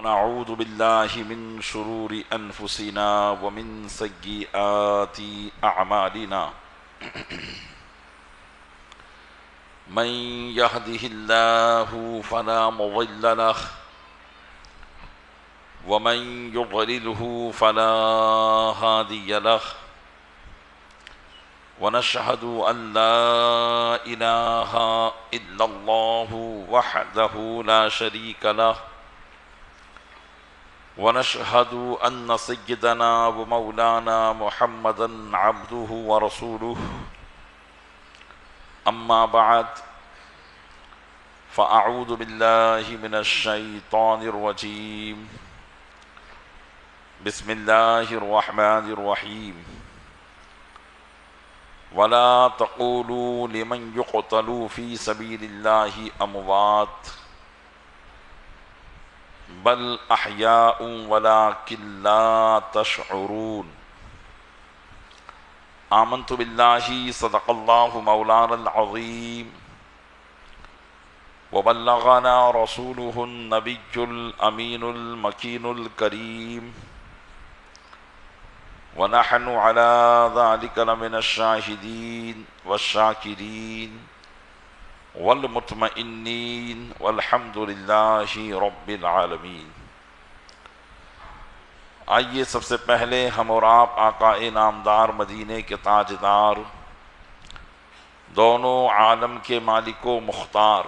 ونعوذ بالله من شرور أنفسنا ومن سيئات أعمالنا من يهده الله فلا مضل له ومن يضلله فلا هادي له ونشهد أن لا إله إلا الله وحده لا شريك له ونشهد أن سيدنا ومولانا محمدا عبده ورسوله أما بعد فأعوذ بالله من الشيطان الرجيم بسم الله الرحمن الرحيم ولا تقولوا لمن يقتل في سبيل الله أموات بل أحياء ولكن لا تشعرون آمنت بالله صدق الله مولانا العظيم وبلغنا رسوله النبي الأمين المكين الكريم ونحن على ذلك لمن الشاهدين والشاكرين والمطمئنين والحمد لله رب العالمین۔ آئیے سب سے پہلے ہم اور آپ آقا نامدار مدینے کے تاجدار، دونوں عالم کے مالک و مختار،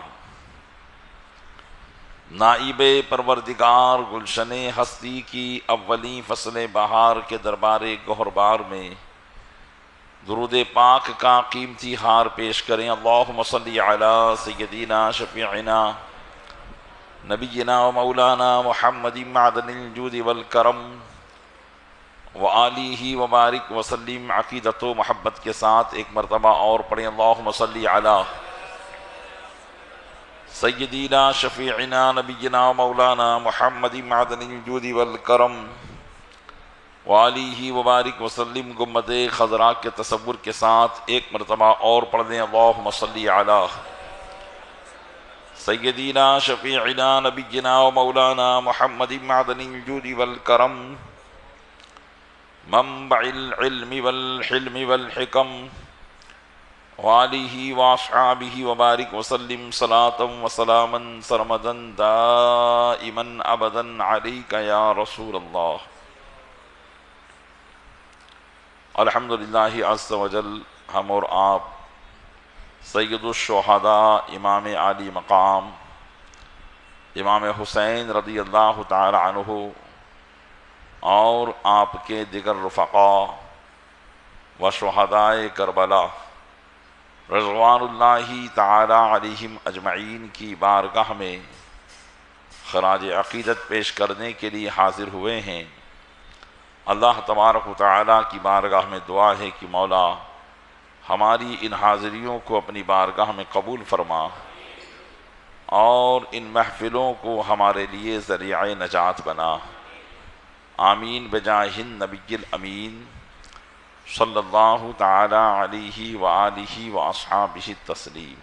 نائب پروردگار گلشن ہستی کی اولین فصل بہار کے دربار گہربار میں درود پاک کا قیمتی ہار پیش کریں۔ اللہم صلی علی سیدنا شفیعنا نبینا و مولانا محمد معدن الجود والکرم وآلہ وبارک وسلم۔ عقیدت و محبت کے ساتھ ایک مرتبہ اور پڑھیں، اللہم صلی علی سیدنا شفیعنا نبینا و مولانا محمد معدن الجود والکرم وآلہ وبارک وسلم۔ گنبد خضراء کے تصور کے ساتھ ایک مرتبہ اور پڑھ دیں، اللہم صلی علی سیدنا شفیعنا نبینا و مولانا محمد معدن الجود والکرم منبع العلم والحلم والحکم وآلہ واصحابہ وبارک وسلم صلاة و سلاما سرمدا دائما ابدا علیک یا رسول اللہ۔ الحمدللہ عز و جل ہم اور آپ سید الشہداء امام عالی مقام امام حسین رضی اللہ تعالی عنہ اور آپ کے دیگر رفقاء و شہدائے کربلا رضوان اللہ تعالی علیہم اجمعین کی بارگاہ میں خراج عقیدت پیش کرنے کے لیے حاضر ہوئے ہیں۔ اللہ تبارک و تعالیٰ کی بارگاہ میں دعا ہے کہ مولا ہماری ان حاضریوں کو اپنی بارگاہ میں قبول فرما اور ان محفلوں کو ہمارے لیے ذریعہ نجات بنا، آمین بجاہ النبی الامین صلی اللہ تعالی علیہ وآلہ واصحابہ التسلیم۔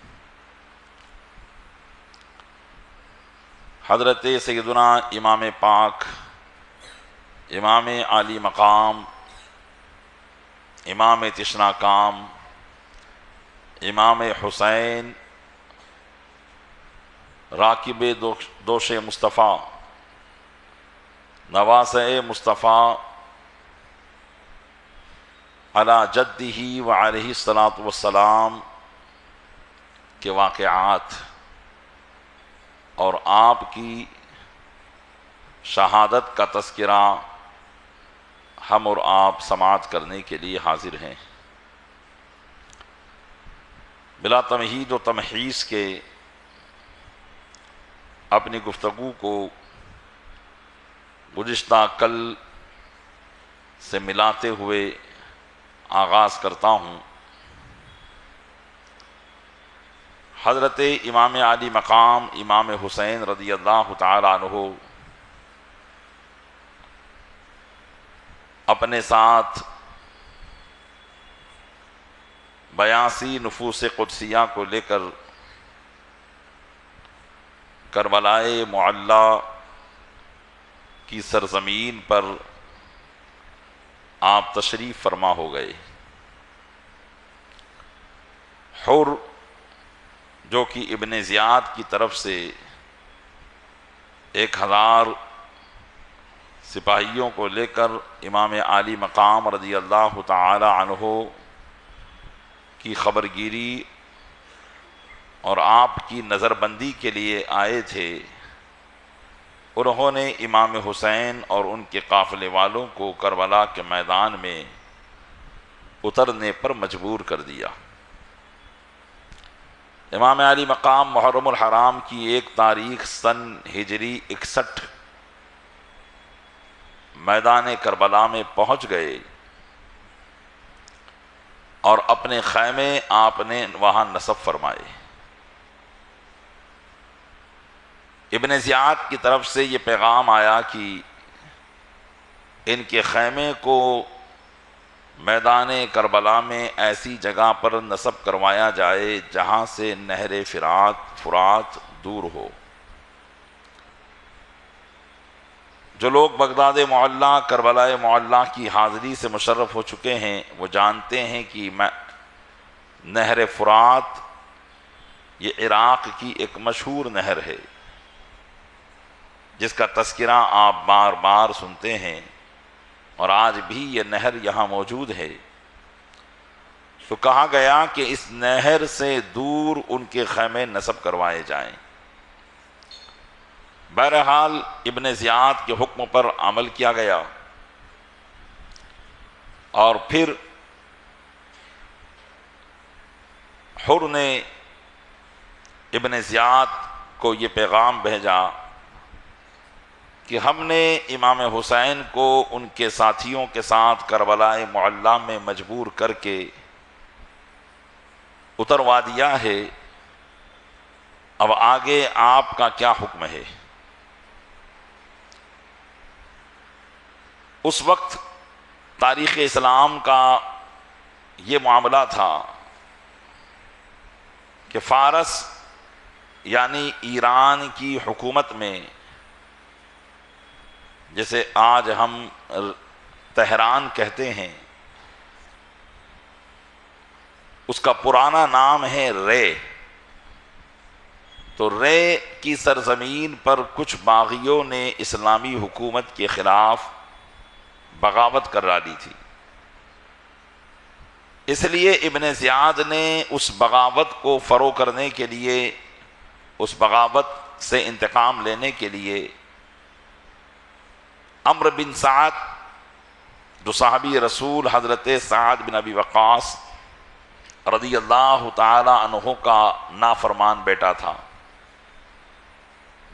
حضرت سیدنا امام پاک امام عالی مقام امام تشنا کام امام حسین راکب دوش مصطفیٰ نواسہ مصطفیٰ علی جدہ و علیہ الصلاۃ والسلام کے واقعات اور آپ کی شہادت کا تذکرہ ہم اور آپ سماعت کرنے کے لیے حاضر ہیں۔ بلا تمہید و تمحیص کے اپنی گفتگو کو گزشتہ کل سے ملاتے ہوئے آغاز کرتا ہوں۔ حضرت امام عالی مقام امام حسین رضی اللہ تعالی عنہ اپنے ساتھ 82 نفوس قدسیہ کو لے کر کربلائے معلیٰ کی سرزمین پر آپ تشریف فرما ہو گئے۔ حر جو کہ ابن زیاد کی طرف سے 1000 سپاہیوں کو لے کر امام عالی مقام رضی اللہ تعالی عنہ کی خبرگیری اور آپ کی نظر بندی کے لیے آئے تھے، انہوں نے امام حسین اور ان کے قافلے والوں کو کربلا کے میدان میں اترنے پر مجبور کر دیا۔ امام علی مقام محرم الحرام کی 1 تاریخ سن ہجری 61 میدان کربلا میں پہنچ گئے اور اپنے خیمے آپ نے وہاں نصب فرمائے۔ ابن زیاد کی طرف سے یہ پیغام آیا کہ ان کے خیمے کو میدان کربلا میں ایسی جگہ پر نصب کروایا جائے جہاں سے نہر فرات دور ہو۔ جو لوگ بغداد معلیٰ کربلا معلیٰ کی حاضری سے مشرف ہو چکے ہیں وہ جانتے ہیں کہ نہر فرات یہ عراق کی ایک مشہور نہر ہے جس کا تذکرہ آپ بار بار سنتے ہیں، اور آج بھی یہ نہر یہاں موجود ہے۔ تو کہا گیا کہ اس نہر سے دور ان کے خیمے نصب کروائے جائیں۔ بہرحال ابن زیاد کے حکم پر عمل کیا گیا، اور پھر حر نے ابن زیاد کو یہ پیغام بھیجا کہ ہم نے امام حسین کو ان کے ساتھیوں کے ساتھ کربلا معلیٰ میں مجبور کر کے اتروا دیا ہے، اب آگے آپ کا کیا حکم ہے؟ اس وقت تاریخ اسلام کا یہ معاملہ تھا کہ فارس یعنی ایران کی حکومت میں، جسے آج ہم تہران کہتے ہیں، اس کا پرانا نام ہے رے۔ تو رے کی سرزمین پر کچھ باغیوں نے اسلامی حکومت کے خلاف بغاوت کر ڈالی تھی، اس لیے ابن زیاد نے اس بغاوت کو فروغ کرنے کے لیے، اس بغاوت سے انتقام لینے کے لیے عمرو بن سعد جو صحابی رسول حضرت سعد بن ابی وقاص رضی اللہ تعالی عنہ کا نافرمان بیٹا تھا،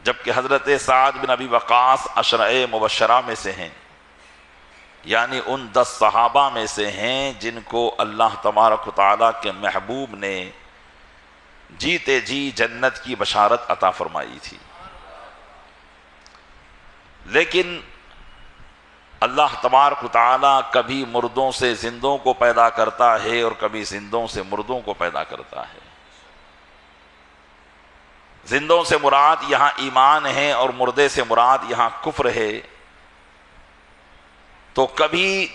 جبکہ حضرت سعد بن ابی وقاص عشرہ مبشرہ میں سے ہیں، یعنی ان 10 صحابہ میں سے ہیں جن کو اللہ تبارک و تعالیٰ کے محبوب نے جیتے جی جنت کی بشارت عطا فرمائی تھی۔ لیکن اللہ تبارک و تعالیٰ کبھی مردوں سے زندوں کو پیدا کرتا ہے اور کبھی زندوں سے مردوں کو پیدا کرتا ہے۔ زندوں سے مراد یہاں ایمان ہے اور مردے سے مراد یہاں کفر ہے۔ تو کبھی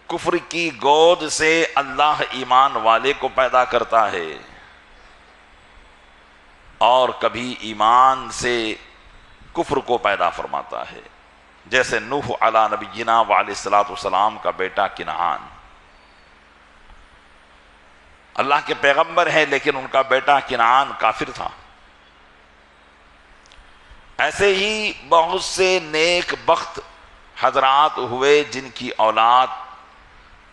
کفر کی گود سے اللہ ایمان والے کو پیدا کرتا ہے، اور کبھی ایمان سے کفر کو پیدا فرماتا ہے، جیسے نوح علی نبینا وعلیہ الصلوۃ والسلام کا بیٹا کنعان۔ اللہ کے پیغمبر ہیں لیکن ان کا بیٹا کنعان کافر تھا۔ ایسے ہی بہت سے نیک بخت حضرات ہوئے جن کی اولاد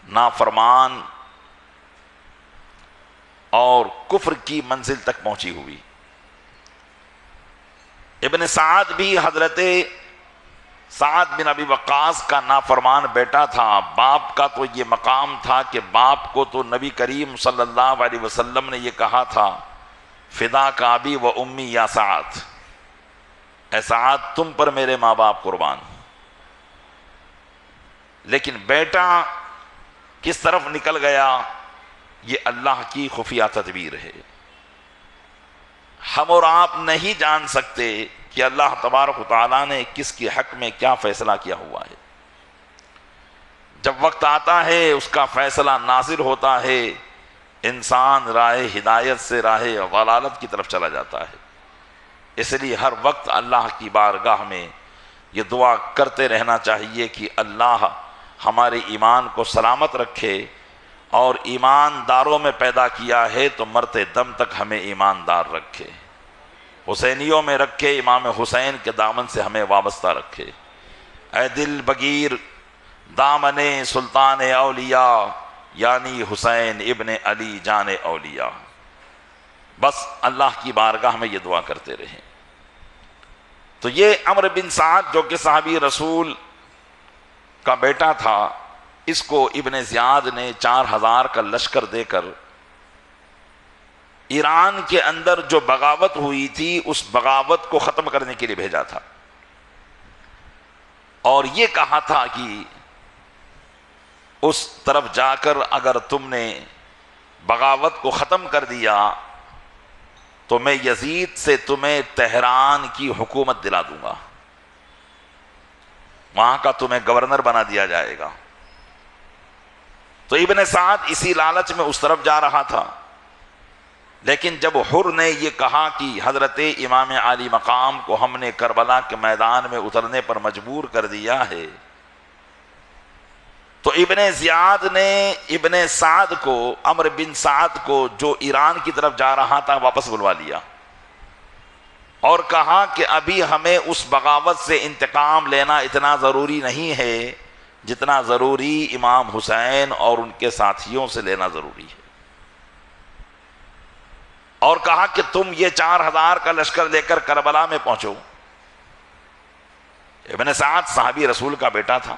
نافرمان اور کفر کی منزل تک پہنچی ہوئی۔ ابن سعد بھی حضرت سعد بن ابی وقاص کا نافرمان بیٹا تھا۔ باپ کا تو یہ مقام تھا کہ باپ کو تو نبی کریم صلی اللہ علیہ وسلم نے یہ کہا تھا، فدا کا ابی و امی یا سعد، اے سعد تم پر میرے ماں باپ قربان۔ لیکن بیٹا کس طرف نکل گیا یہ اللہ کی خفیہ تدبیر ہے۔ ہم اور آپ نہیں جان سکتے کہ اللہ تبارک و تعالیٰ نے کس کے حق میں کیا فیصلہ کیا ہوا ہے۔ جب وقت آتا ہے اس کا فیصلہ نازل ہوتا ہے، انسان راہ ہدایت سے راہ ضلالت کی طرف چلا جاتا ہے۔ اس لیے ہر وقت اللہ کی بارگاہ میں یہ دعا کرتے رہنا چاہیے کہ اللہ ہمارے ایمان کو سلامت رکھے، اور ایمانداروں میں پیدا کیا ہے تو مرتے دم تک ہمیں ایماندار رکھے، حسینیوں میں رکھے، امام حسین کے دامن سے ہمیں وابستہ رکھے۔ اے دل بگیر دامن سلطان اولیاء، یعنی حسین ابن علی جان اولیاء۔ بس اللہ کی بارگاہ میں یہ دعا کرتے رہیں۔ تو یہ عمرو بن سعد جو کہ صحابی رسول کا بیٹا تھا، اس کو ابن زیاد نے 4000 کا لشکر دے کر ایران کے اندر جو بغاوت ہوئی تھی اس بغاوت کو ختم کرنے کے لیے بھیجا تھا، اور یہ کہا تھا کہ اس طرف جا کر اگر تم نے بغاوت کو ختم کر دیا تو میں یزید سے تمہیں تہران کی حکومت دلا دوں گا، وہاں کا تمہیں گورنر بنا دیا جائے گا۔ تو ابن سعد اسی لالچ میں اس طرف جا رہا تھا، لیکن جب حر نے یہ کہا کہ حضرت امام عالی مقام کو ہم نے کربلا کے میدان میں اترنے پر مجبور کر دیا ہے، تو ابن زیاد نے ابن سعد کو، عمرو بن سعد کو جو ایران کی طرف جا رہا تھا، واپس بلوا لیا اور کہا کہ ابھی ہمیں اس بغاوت سے انتقام لینا اتنا ضروری نہیں ہے جتنا ضروری امام حسین اور ان کے ساتھیوں سے لینا ضروری ہے، اور کہا کہ تم یہ 4000 کا لشکر لے کر کربلا میں پہنچو۔ ابن سعد صحابی رسول کا بیٹا تھا،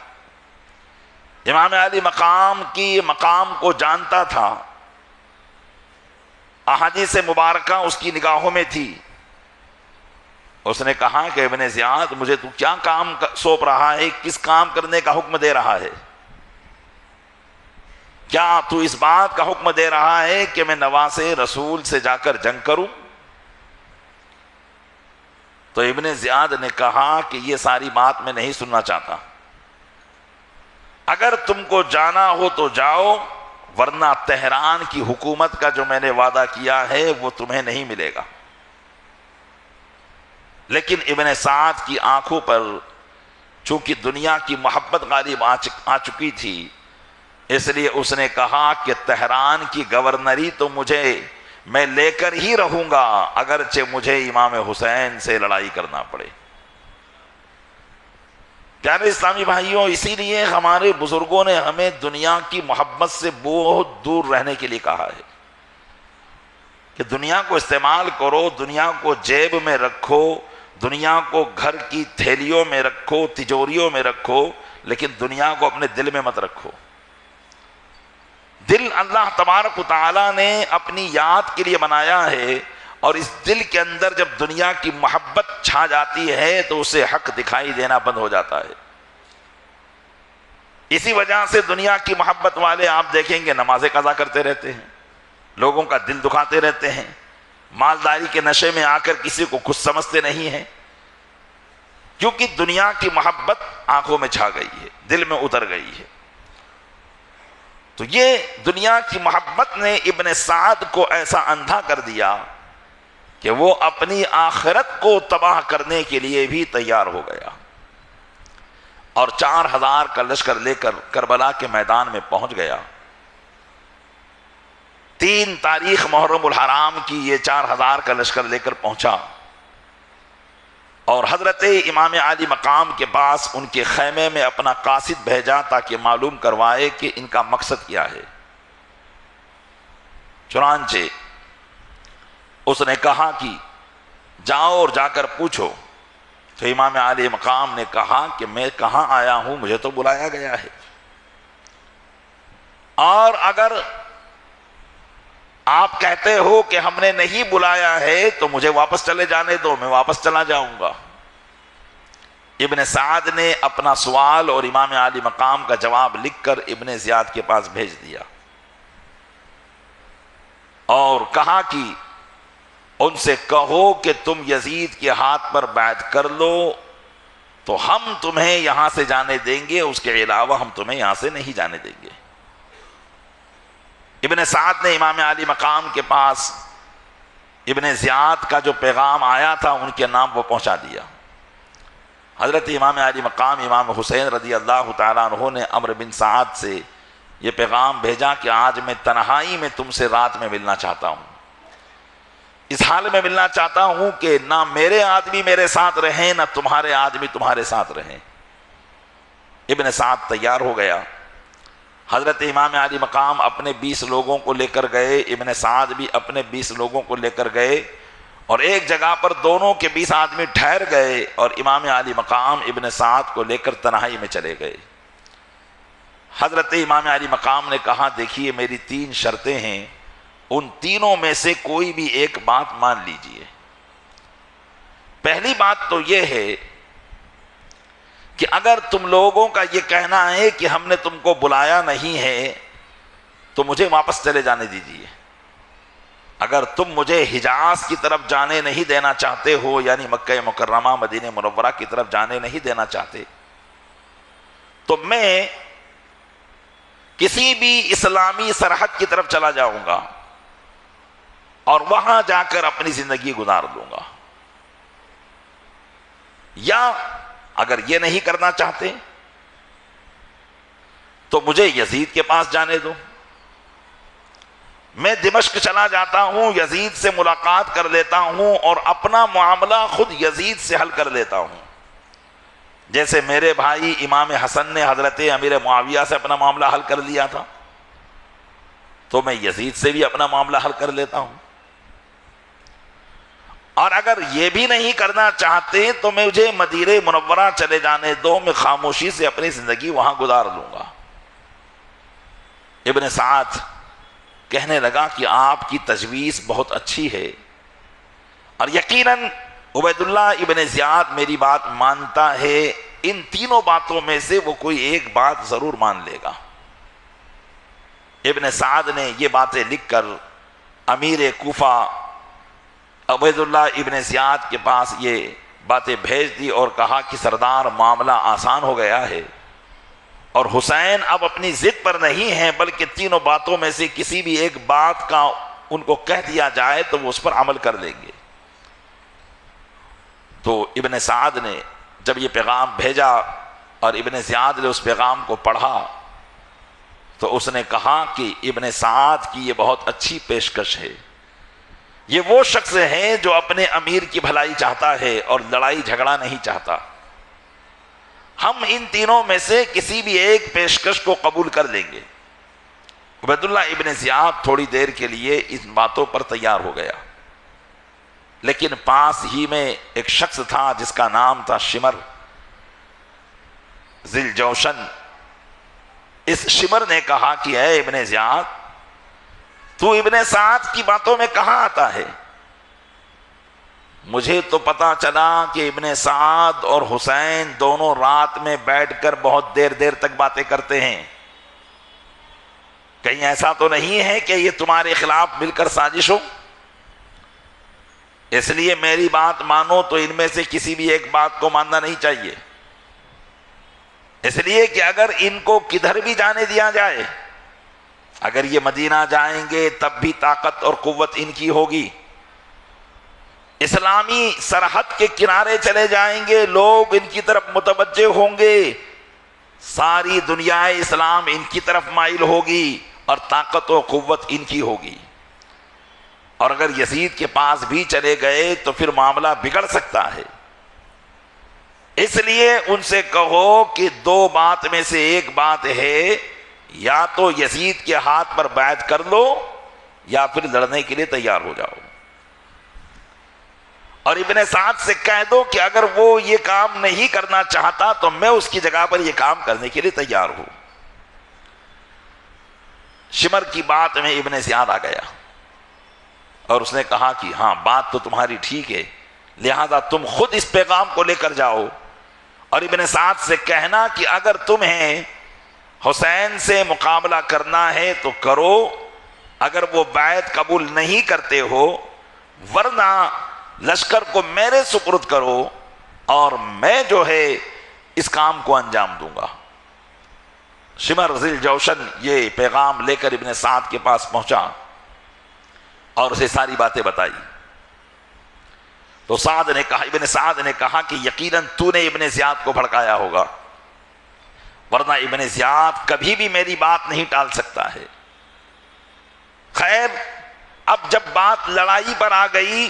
امام علی مقام کی مقام کو جانتا تھا، احادیث مبارکہ اس کی نگاہوں میں تھی۔ اس نے کہا کہ ابن زیاد مجھے تو کیا کام سونپ رہا ہے، کس کام کرنے کا حکم دے رہا ہے؟ کیا تو اس بات کا حکم دے رہا ہے کہ میں نواسے رسول سے جا کر جنگ کروں؟ تو ابن زیاد نے کہا کہ یہ ساری بات میں نہیں سننا چاہتا، اگر تم کو جانا ہو تو جاؤ، ورنہ تہران کی حکومت کا جو میں نے وعدہ کیا ہے وہ تمہیں نہیں ملے گا۔ لیکن ابن سعد کی آنکھوں پر چونکہ دنیا کی محبت غالب آ چکی تھی، اس لیے اس نے کہا کہ تہران کی گورنری تو میں لے کر ہی رہوں گا، اگرچہ مجھے امام حسین سے لڑائی کرنا پڑے۔ پیارے اسلامی بھائیوں، اسی لیے ہمارے بزرگوں نے ہمیں دنیا کی محبت سے بہت دور رہنے کے لیے کہا ہے کہ دنیا کو استعمال کرو، دنیا کو جیب میں رکھو، دنیا کو گھر کی تھیلیوں میں رکھو، تجوریوں میں رکھو، لیکن دنیا کو اپنے دل میں مت رکھو۔ دل اللہ تبارک و تعالیٰ نے اپنی یاد کے لیے بنایا ہے، اور اس دل کے اندر جب دنیا کی محبت چھا جاتی ہے تو اسے حق دکھائی دینا بند ہو جاتا ہے۔ اسی وجہ سے دنیا کی محبت والے آپ دیکھیں گے نمازیں قضا کرتے رہتے ہیں، لوگوں کا دل دکھاتے رہتے ہیں، مالداری کے نشے میں آ کر کسی کو کچھ سمجھتے نہیں ہیں، کیونکہ دنیا کی محبت آنکھوں میں چھا گئی ہے، دل میں اتر گئی ہے۔ تو یہ دنیا کی محبت نے ابن سعد کو ایسا اندھا کر دیا کہ وہ اپنی آخرت کو تباہ کرنے کے لیے بھی تیار ہو گیا، اور 4000 کا لشکر لے کر کربلا کے میدان میں پہنچ گیا۔ 3 تاریخ محرم الحرام کی یہ 4000 کا لشکر لے کر پہنچا، اور حضرت امام علی مقام کے پاس ان کے خیمے میں اپنا قاصد بھیجا تاکہ معلوم کروائے کہ ان کا مقصد کیا ہے۔ چنانچہ اس نے کہا کہ جاؤ اور جا کر پوچھو۔ تو امام علی مقام نے کہا کہ میں کہاں آیا ہوں، مجھے تو بلایا گیا ہے، اور اگر آپ کہتے ہو کہ ہم نے نہیں بلایا ہے تو مجھے واپس چلے جانے دو، میں واپس چلا جاؤں گا۔ ابن سعد نے اپنا سوال اور امام علی مقام کا جواب لکھ کر ابن زیاد کے پاس بھیج دیا، اور کہا کہ ان سے کہو کہ تم یزید کے ہاتھ پر بیعت کر لو تو ہم تمہیں یہاں سے جانے دیں گے، اس کے علاوہ ہم تمہیں یہاں سے نہیں جانے دیں گے۔ ابن سعد نے امام علی مقام کے پاس ابن زیاد کا جو پیغام آیا تھا ان کے نام وہ پہنچا دیا۔ حضرت امام علی مقام امام حسین رضی اللہ تعالیٰ عنہ نے عمرو بن سعد سے یہ پیغام بھیجا کہ آج میں تنہائی میں تم سے رات میں ملنا چاہتا ہوں، اس حال میں ملنا چاہتا ہوں کہ نہ میرے آدمی میرے ساتھ رہیں نہ تمہارے آدمی تمہارے ساتھ رہیں۔ ابن سعد تیار ہو گیا، حضرت امام علی مقام اپنے 20 لوگوں کو لے کر گئے، ابن سعد بھی اپنے 20 لوگوں کو لے کر گئے، اور ایک جگہ پر دونوں کے 20 آدمی ٹھہر گئے اور امام علی مقام ابن سعد کو لے کر تنہائی میں چلے گئے۔ حضرت امام علی مقام نے کہا دیکھیے میری 3 شرطیں ہیں، ان تینوں میں سے کوئی بھی ایک بات مان لیجئے۔ پہلی بات تو یہ ہے کہ اگر تم لوگوں کا یہ کہنا ہے کہ ہم نے تم کو بلایا نہیں ہے تو مجھے واپس چلے جانے دیجئے۔ اگر تم مجھے حجاز کی طرف جانے نہیں دینا چاہتے ہو، یعنی مکہ مکرمہ مدینہ منورہ کی طرف جانے نہیں دینا چاہتے، تو میں کسی بھی اسلامی سرحد کی طرف چلا جاؤں گا اور وہاں جا کر اپنی زندگی گزار لوں گا، یا اگر یہ نہیں کرنا چاہتے تو مجھے یزید کے پاس جانے دو، میں دمشق چلا جاتا ہوں، یزید سے ملاقات کر لیتا ہوں اور اپنا معاملہ خود یزید سے حل کر لیتا ہوں، جیسے میرے بھائی امام حسن نے حضرت امیر معاویہ سے اپنا معاملہ حل کر لیا تھا، تو میں یزید سے بھی اپنا معاملہ حل کر لیتا ہوں۔ اور اگر یہ بھی نہیں کرنا چاہتے تو مجھے مدینہ منورہ چلے جانے دو، میں خاموشی سے اپنی زندگی وہاں گزار لوں گا۔ ابن سعد کہنے لگا کہ آپ کی تجویز بہت اچھی ہے، اور یقیناً عبید اللہ ابن زیاد میری بات مانتا ہے، ان تینوں باتوں میں سے وہ کوئی ایک بات ضرور مان لے گا۔ ابن سعد نے یہ باتیں لکھ کر امیر کوفہ عبید اللہ ابن زیاد کے پاس یہ باتیں بھیج دی اور کہا کہ سردار معاملہ آسان ہو گیا ہے، اور حسین اب اپنی ضد پر نہیں ہیں، بلکہ تینوں باتوں میں سے کسی بھی ایک بات کا ان کو کہہ دیا جائے تو وہ اس پر عمل کر لیں گے۔ تو ابن سعد نے جب یہ پیغام بھیجا اور ابن زیاد نے اس پیغام کو پڑھا تو اس نے کہا کہ ابن سعد کی یہ بہت اچھی پیشکش ہے، یہ وہ شخص ہے جو اپنے امیر کی بھلائی چاہتا ہے اور لڑائی جھگڑا نہیں چاہتا، ہم ان تینوں میں سے کسی بھی ایک پیشکش کو قبول کر لیں گے۔ عبید اللہ ابن زیاد تھوڑی دیر کے لیے ان باتوں پر تیار ہو گیا، لیکن پاس ہی میں ایک شخص تھا جس کا نام تھا شمر ذی الجوشن۔ اس شمر نے کہا کہ اے ابن زیاد، تو ابن سعد کی باتوں میں کہاں آتا ہے؟ مجھے تو پتا چلا کہ ابن سعد اور حسین دونوں رات میں بیٹھ کر بہت دیر دیر تک باتیں کرتے ہیں، کہیں ایسا تو نہیں ہے کہ یہ تمہارے خلاف مل کر سازش ہو؟ اس لیے میری بات مانو تو ان میں سے کسی بھی ایک بات کو ماننا نہیں چاہیے، اس لیے کہ اگر ان کو کدھر بھی جانے دیا جائے، اگر یہ مدینہ جائیں گے تب بھی طاقت اور قوت ان کی ہوگی، اسلامی سرحد کے کنارے چلے جائیں گے لوگ ان کی طرف متوجہ ہوں گے، ساری دنیا اسلام ان کی طرف مائل ہوگی اور طاقت و قوت ان کی ہوگی، اور اگر یزید کے پاس بھی چلے گئے تو پھر معاملہ بگڑ سکتا ہے۔ اس لیے ان سے کہو کہ 2 بات میں سے ایک بات ہے، یا تو یزید کے ہاتھ پر بیعت کر لو یا پھر لڑنے کے لیے تیار ہو جاؤ، اور ابن سعد سے کہہ دو کہ اگر وہ یہ کام نہیں کرنا چاہتا تو میں اس کی جگہ پر یہ کام کرنے کے لیے تیار ہوں۔ شمر کی بات میں ابن زیاد آ گیا اور اس نے کہا کہ ہاں بات تو تمہاری ٹھیک ہے، لہذا تم خود اس پیغام کو لے کر جاؤ اور ابن سعد سے کہنا کہ اگر تمہیں حسین سے مقابلہ کرنا ہے تو کرو، اگر وہ بیعت قبول نہیں کرتے ہو ورنہ لشکر کو میرے سپرد کرو اور میں جو ہے اس کام کو انجام دوں گا۔ شمر ذی الجوشن یہ پیغام لے کر ابن سعد کے پاس پہنچا اور اسے ساری باتیں بتائی۔ تو ابن سعد نے کہا کہ یقیناً تو نے ابن زیاد کو بھڑکایا ہوگا، ورنہ ابن زیاد کبھی بھی میری بات نہیں ٹال سکتا ہے۔ خیر، اب جب بات لڑائی پر آ گئی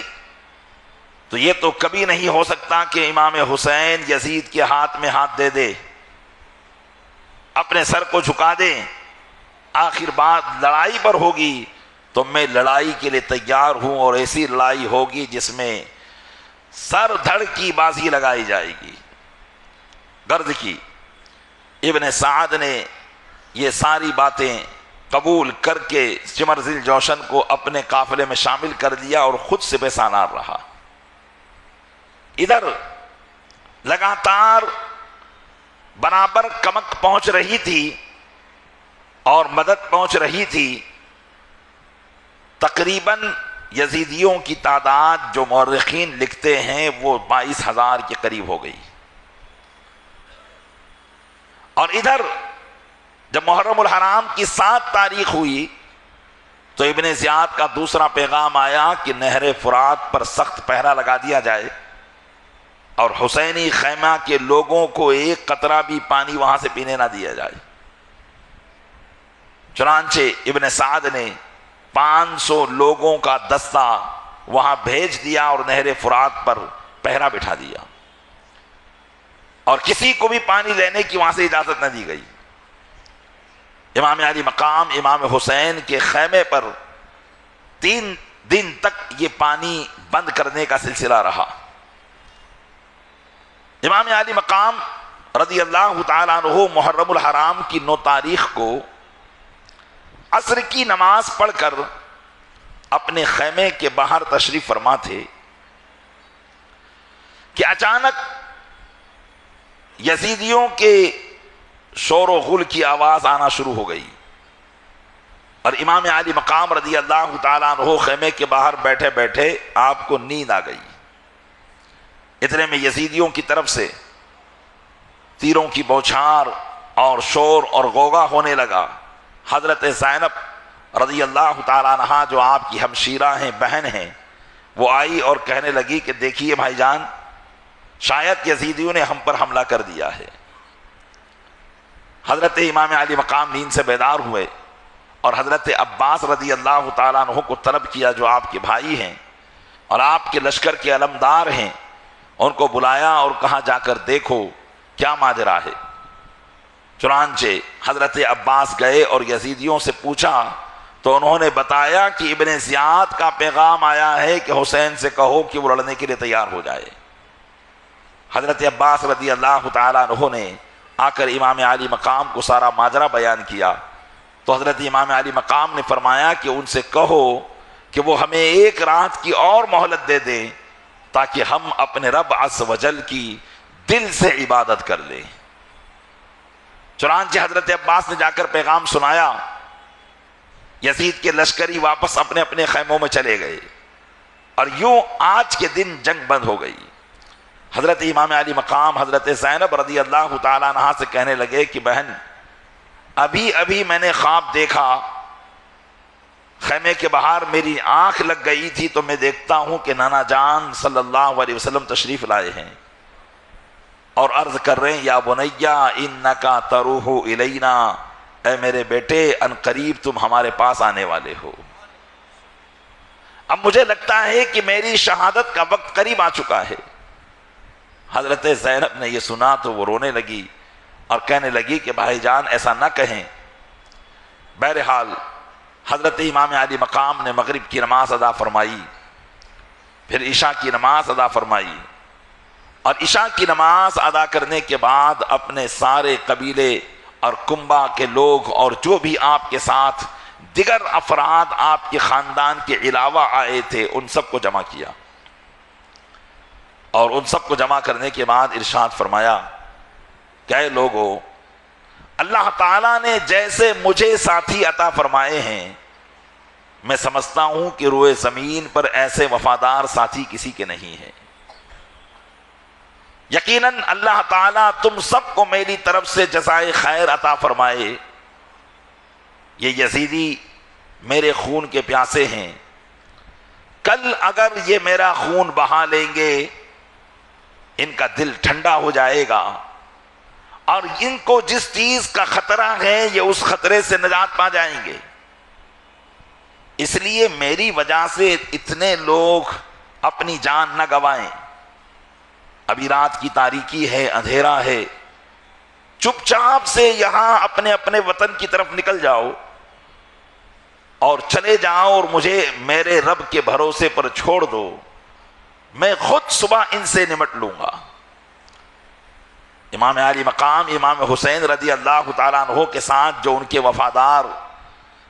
تو یہ تو کبھی نہیں ہو سکتا کہ امام حسین یزید کے ہاتھ میں ہاتھ دے دے، اپنے سر کو جھکا دے۔ آخر بات لڑائی پر ہوگی تو میں لڑائی کے لیے تیار ہوں، اور ایسی لڑائی ہوگی جس میں سر دھڑ کی بازی لگائی جائے گی۔ غرض کی ابن سعد نے یہ ساری باتیں قبول کر کے شمر ذی الجوشن کو اپنے قافلے میں شامل کر دیا اور خود سے پیسانار رہا۔ ادھر لگاتار برابر کمک پہنچ رہی تھی اور مدد پہنچ رہی تھی۔ تقریباً یزیدیوں کی تعداد جو مورخین لکھتے ہیں وہ 22,000 کے قریب ہو گئی۔ اور ادھر جب محرم الحرام کی 7 تاریخ ہوئی تو ابن زیاد کا دوسرا پیغام آیا کہ نہر فرات پر سخت پہرا لگا دیا جائے اور حسینی خیمہ کے لوگوں کو ایک قطرہ بھی پانی وہاں سے پینے نہ دیا جائے۔ چنانچہ ابن سعد نے 500 لوگوں کا دستہ وہاں بھیج دیا اور نہر فرات پر پہرا بٹھا دیا، اور کسی کو بھی پانی لینے کی وہاں سے اجازت نہ دی گئی۔ امام علی مقام امام حسین کے خیمے پر 3 دن تک یہ پانی بند کرنے کا سلسلہ رہا۔ امام علی مقام رضی اللہ تعالیٰ عنہ محرم الحرام کی 9 تاریخ کو عصر کی نماز پڑھ کر اپنے خیمے کے باہر تشریف فرما تھے کہ اچانک یزیدیوں کے شور و غل کی آواز آنا شروع ہو گئی، اور امام علی مقام رضی اللہ تعالیٰ عنہ خیمے کے باہر بیٹھے بیٹھے آپ کو نیند آ گئی۔ اتنے میں یزیدیوں کی طرف سے تیروں کی بوچھار اور شور اور غوغا ہونے لگا۔ حضرت زینب رضی اللہ تعالیٰ عنہا جو آپ کی ہمشیرہ ہیں، بہن ہیں، وہ آئی اور کہنے لگی کہ دیکھیے بھائی جان، شاید یزیدیوں نے ہم پر حملہ کر دیا ہے۔ حضرت امام علی مقام نیند سے بیدار ہوئے اور حضرت عباس رضی اللہ تعالیٰ عنہ کو طلب کیا جو آپ کے بھائی ہیں اور آپ کے لشکر کے علمدار ہیں، ان کو بلایا اور کہا جا کر دیکھو کیا ماجرا ہے۔ چنانچہ حضرت عباس گئے اور یزیدیوں سے پوچھا تو انہوں نے بتایا کہ ابن زیاد کا پیغام آیا ہے کہ حسین سے کہو کہ وہ لڑنے کے لیے تیار ہو جائے۔ حضرت عباس رضی اللہ تعالیٰ عنہ نے آ کر امام علی مقام کو سارا ماجرا بیان کیا تو حضرت امام علی مقام نے فرمایا کہ ان سے کہو کہ وہ ہمیں 1 رات کی اور مہلت دے دیں تاکہ ہم اپنے رب عز و جل کی دل سے عبادت کر لیں۔ چنانچہ حضرت عباس نے جا کر پیغام سنایا، یزید کے لشکری واپس اپنے اپنے خیموں میں چلے گئے، اور یوں آج کے دن جنگ بند ہو گئی۔ حضرت امام علی مقام حضرت زینب رضی اللہ تعالیٰ عنہا سے کہنے لگے کہ بہن، ابھی میں نے خواب دیکھا، خیمے کے باہر میری آنکھ لگ گئی تھی تو میں دیکھتا ہوں کہ نانا جان صلی اللہ علیہ وسلم تشریف لائے ہیں اور عرض کر رہے ہیں یا بنیا انکا تروح الینا، اے میرے بیٹے ان قریب تم ہمارے پاس آنے والے ہو۔ اب مجھے لگتا ہے کہ میری شہادت کا وقت قریب آ چکا ہے۔ حضرت زینب نے یہ سنا تو وہ رونے لگی اور کہنے لگی کہ بھائی جان ایسا نہ کہیں۔ بہرحال حضرت امام علی مقام نے مغرب کی نماز ادا فرمائی، پھر عشاء کی نماز ادا فرمائی، اور عشاء کی نماز ادا کرنے کے بعد اپنے سارے قبیلے اور کنبہ کے لوگ اور جو بھی آپ کے ساتھ دیگر افراد آپ کے خاندان کے علاوہ آئے تھے ان سب کو جمع کیا، اور ان سب کو جمع کرنے کے بعد ارشاد فرمایا کہ اے لوگو، اللہ تعالیٰ نے جیسے مجھے ساتھی عطا فرمائے ہیں میں سمجھتا ہوں کہ روئے زمین پر ایسے وفادار ساتھی کسی کے نہیں ہیں۔ یقیناً اللہ تعالیٰ تم سب کو میری طرف سے جزائے خیر عطا فرمائے۔ یہ یزیدی میرے خون کے پیاسے ہیں، کل اگر یہ میرا خون بہا لیں گے ان کا دل ٹھنڈا ہو جائے گا، اور ان کو جس چیز کا خطرہ ہے یہ اس خطرے سے نجات پا جائیں گے۔ اس لیے میری وجہ سے اتنے لوگ اپنی جان نہ گوائیں۔ ابھی رات کی تاریکی ہے، اندھیرا ہے، چپ چاپ سے یہاں اپنے اپنے وطن کی طرف نکل جاؤ اور چلے جاؤ، اور مجھے میرے رب کے بھروسے پر چھوڑ دو، میں خود صبح ان سے نمٹ لوں گا۔ امام علی مقام امام حسین رضی اللہ تعالیٰ عنہ کے ساتھ جو ان کے وفادار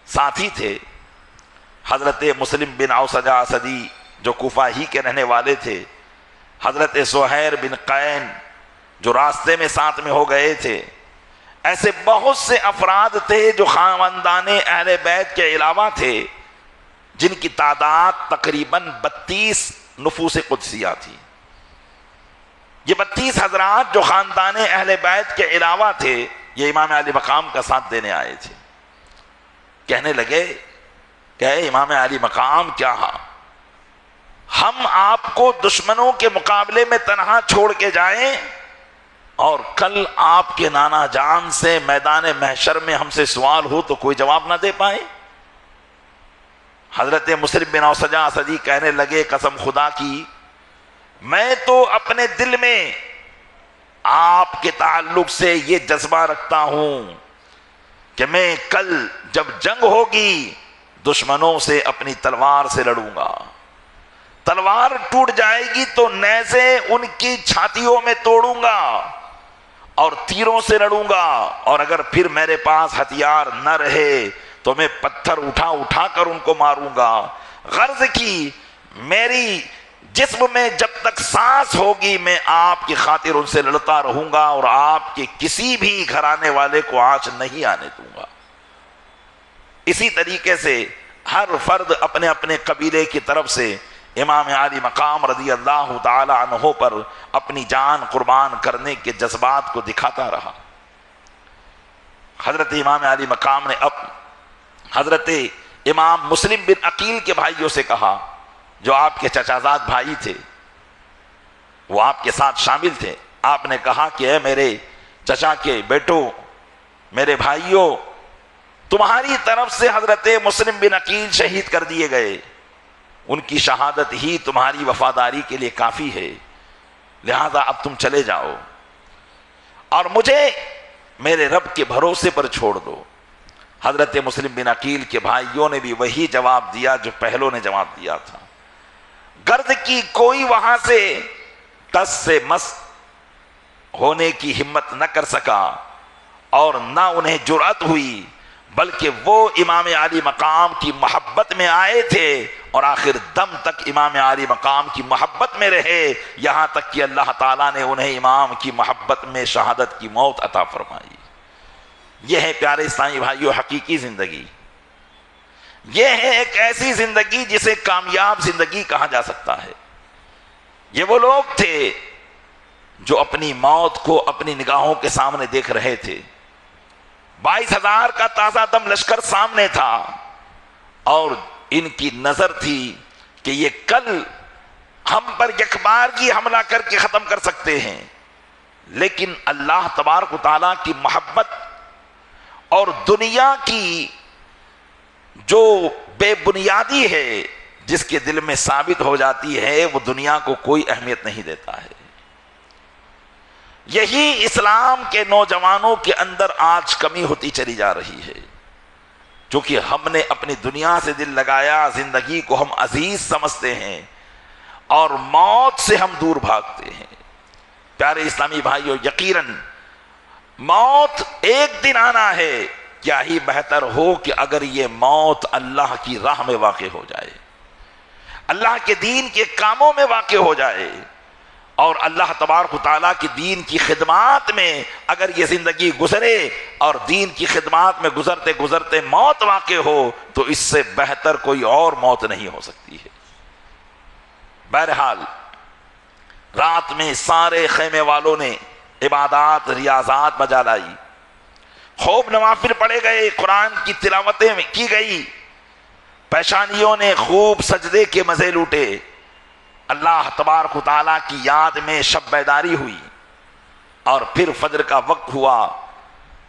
ساتھی تھے، حضرت مسلم بن اوسجہ اسدی جو کوفہ ہی کے رہنے والے تھے، حضرت زہیر بن قین جو راستے میں ساتھ میں ہو گئے تھے، ایسے بہت سے افراد تھے جو خاندان اہل بیت کے علاوہ تھے، جن کی تعداد تقریباً 32 نفوس قدسیہ تھی۔ یہ 32 حضرات جو خاندان اہل بیت کے علاوہ تھے، یہ امام علی مقام کا ساتھ دینے آئے تھے۔ کہنے لگے کہ اے امام علی مقام، کیا ہم آپ کو دشمنوں کے مقابلے میں تنہا چھوڑ کے جائیں اور کل آپ کے نانا جان سے میدان محشر میں ہم سے سوال ہو تو کوئی جواب نہ دے پائیں؟ حضرت مسلم بن اوسجہ اسدی کہنے لگے قسم خدا کی، میں تو اپنے دل میں آپ کے تعلق سے یہ جذبہ رکھتا ہوں کہ میں کل جب جنگ ہوگی دشمنوں سے اپنی تلوار سے لڑوں گا، تلوار ٹوٹ جائے گی تو نیزے ان کی چھاتیوں میں توڑوں گا اور تیروں سے لڑوں گا، اور اگر پھر میرے پاس ہتھیار نہ رہے تو میں پتھر اٹھا اٹھا کر ان کو ماروں گا۔ غرض کی میری جسم میں جب تک سانس ہوگی میں آپ کی خاطر ان سے لڑتا رہوں گا اور آپ کے کسی بھی گھرانے والے کو آنچ نہیں آنے دوں گا۔ اسی طریقے سے ہر فرد اپنے اپنے قبیلے کی طرف سے امام علی مقام رضی اللہ تعالی عنہ پر اپنی جان قربان کرنے کے جذبات کو دکھاتا رہا۔ حضرت امام علی مقام نے اب حضرت امام مسلم بن عقیل کے بھائیوں سے کہا، جو آپ کے چچازاد بھائی تھے، وہ آپ کے ساتھ شامل تھے۔ آپ نے کہا کہ اے میرے چچا کے بیٹو، میرے بھائیوں، تمہاری طرف سے حضرت مسلم بن عقیل شہید کر دیے گئے، ان کی شہادت ہی تمہاری وفاداری کے لیے کافی ہے، لہذا اب تم چلے جاؤ اور مجھے میرے رب کے بھروسے پر چھوڑ دو۔ حضرت مسلم بن عقیل کے بھائیوں نے بھی وہی جواب دیا جو پہلوں نے جواب دیا تھا۔ غرض کی کوئی وہاں سے ٹس سے مس ہونے کی ہمت نہ کر سکا اور نہ انہیں جرأت ہوئی، بلکہ وہ امام علی مقام کی محبت میں آئے تھے اور آخر دم تک امام علی مقام کی محبت میں رہے، یہاں تک کہ اللہ تعالیٰ نے انہیں امام کی محبت میں شہادت کی موت عطا فرمائی۔ یہ ہے پیارے اسلامی بھائیوں حقیقی زندگی، یہ ہے ایک ایسی زندگی جسے کامیاب زندگی کہا جا سکتا ہے۔ یہ وہ لوگ تھے جو اپنی موت کو اپنی نگاہوں کے سامنے دیکھ رہے تھے۔ 22,000 کا تازہ دم لشکر سامنے تھا اور ان کی نظر تھی کہ یہ کل ہم پر یکبارگی حملہ کر کے ختم کر سکتے ہیں، لیکن اللہ تبارک و تعالیٰ کی محبت اور دنیا کی جو بے بنیادی ہے جس کے دل میں ثابت ہو جاتی ہے، وہ دنیا کو کوئی اہمیت نہیں دیتا ہے۔ یہی اسلام کے نوجوانوں کے اندر آج کمی ہوتی چلی جا رہی ہے، چونکہ ہم نے اپنی دنیا سے دل لگایا، زندگی کو ہم عزیز سمجھتے ہیں اور موت سے ہم دور بھاگتے ہیں۔ پیارے اسلامی بھائیوں، یقیناً موت ایک دن آنا ہے، کیا ہی بہتر ہو کہ اگر یہ موت اللہ کی راہ میں واقع ہو جائے، اللہ کے دین کے کاموں میں واقع ہو جائے، اور اللہ تبارک و تعالیٰ کی دین کی خدمات میں اگر یہ زندگی گزرے اور دین کی خدمات میں گزرتے گزرتے موت واقع ہو تو اس سے بہتر کوئی اور موت نہیں ہو سکتی ہے۔ بہرحال رات میں سارے خیمے والوں نے عبادات ریاضات بجا لائی، خوب نوافل پڑھے گئے، قرآن کی تلاوتیں کی گئی، پیشانیوں نے خوب سجدے کے مزے لوٹے، اللہ تبارک و تعالیٰ کی یاد میں شب بیداری ہوئی، اور پھر فجر کا وقت ہوا،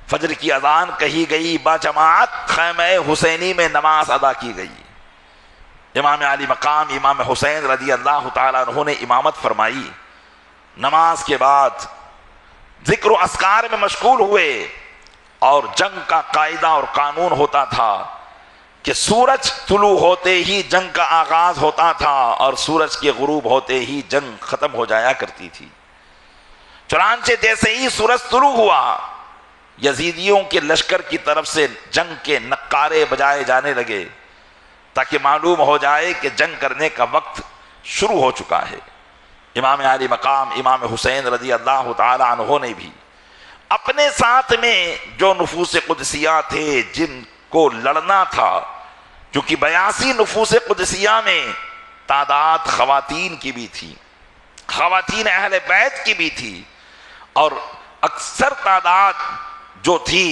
فجر کی اذان کہی گئی، باجماعت خیمہ حسینی میں نماز ادا کی گئی۔ امام علی مقام امام حسین رضی اللہ تعالیٰ عنہ نے امامت فرمائی۔ نماز کے بعد ذکر و اذکار میں مشغول ہوئے، اور جنگ کا قاعدہ اور قانون ہوتا تھا کہ سورج طلوع ہوتے ہی جنگ کا آغاز ہوتا تھا اور سورج کے غروب ہوتے ہی جنگ ختم ہو جایا کرتی تھی۔ چنانچہ جیسے ہی سورج طلوع ہوا، یزیدیوں کے لشکر کی طرف سے جنگ کے نقارے بجائے جانے لگے تاکہ معلوم ہو جائے کہ جنگ کرنے کا وقت شروع ہو چکا ہے۔ امام علی مقام امام حسین رضی اللہ تعالی عنہ نے بھی اپنے ساتھ میں جو نفوس قدسیہ تھے جن کو لڑنا تھا، کیونکہ 82 نفوس قدسیہ میں تعداد خواتین کی بھی تھی، خواتین اہل بیت کی بھی تھی، اور اکثر تعداد جو تھی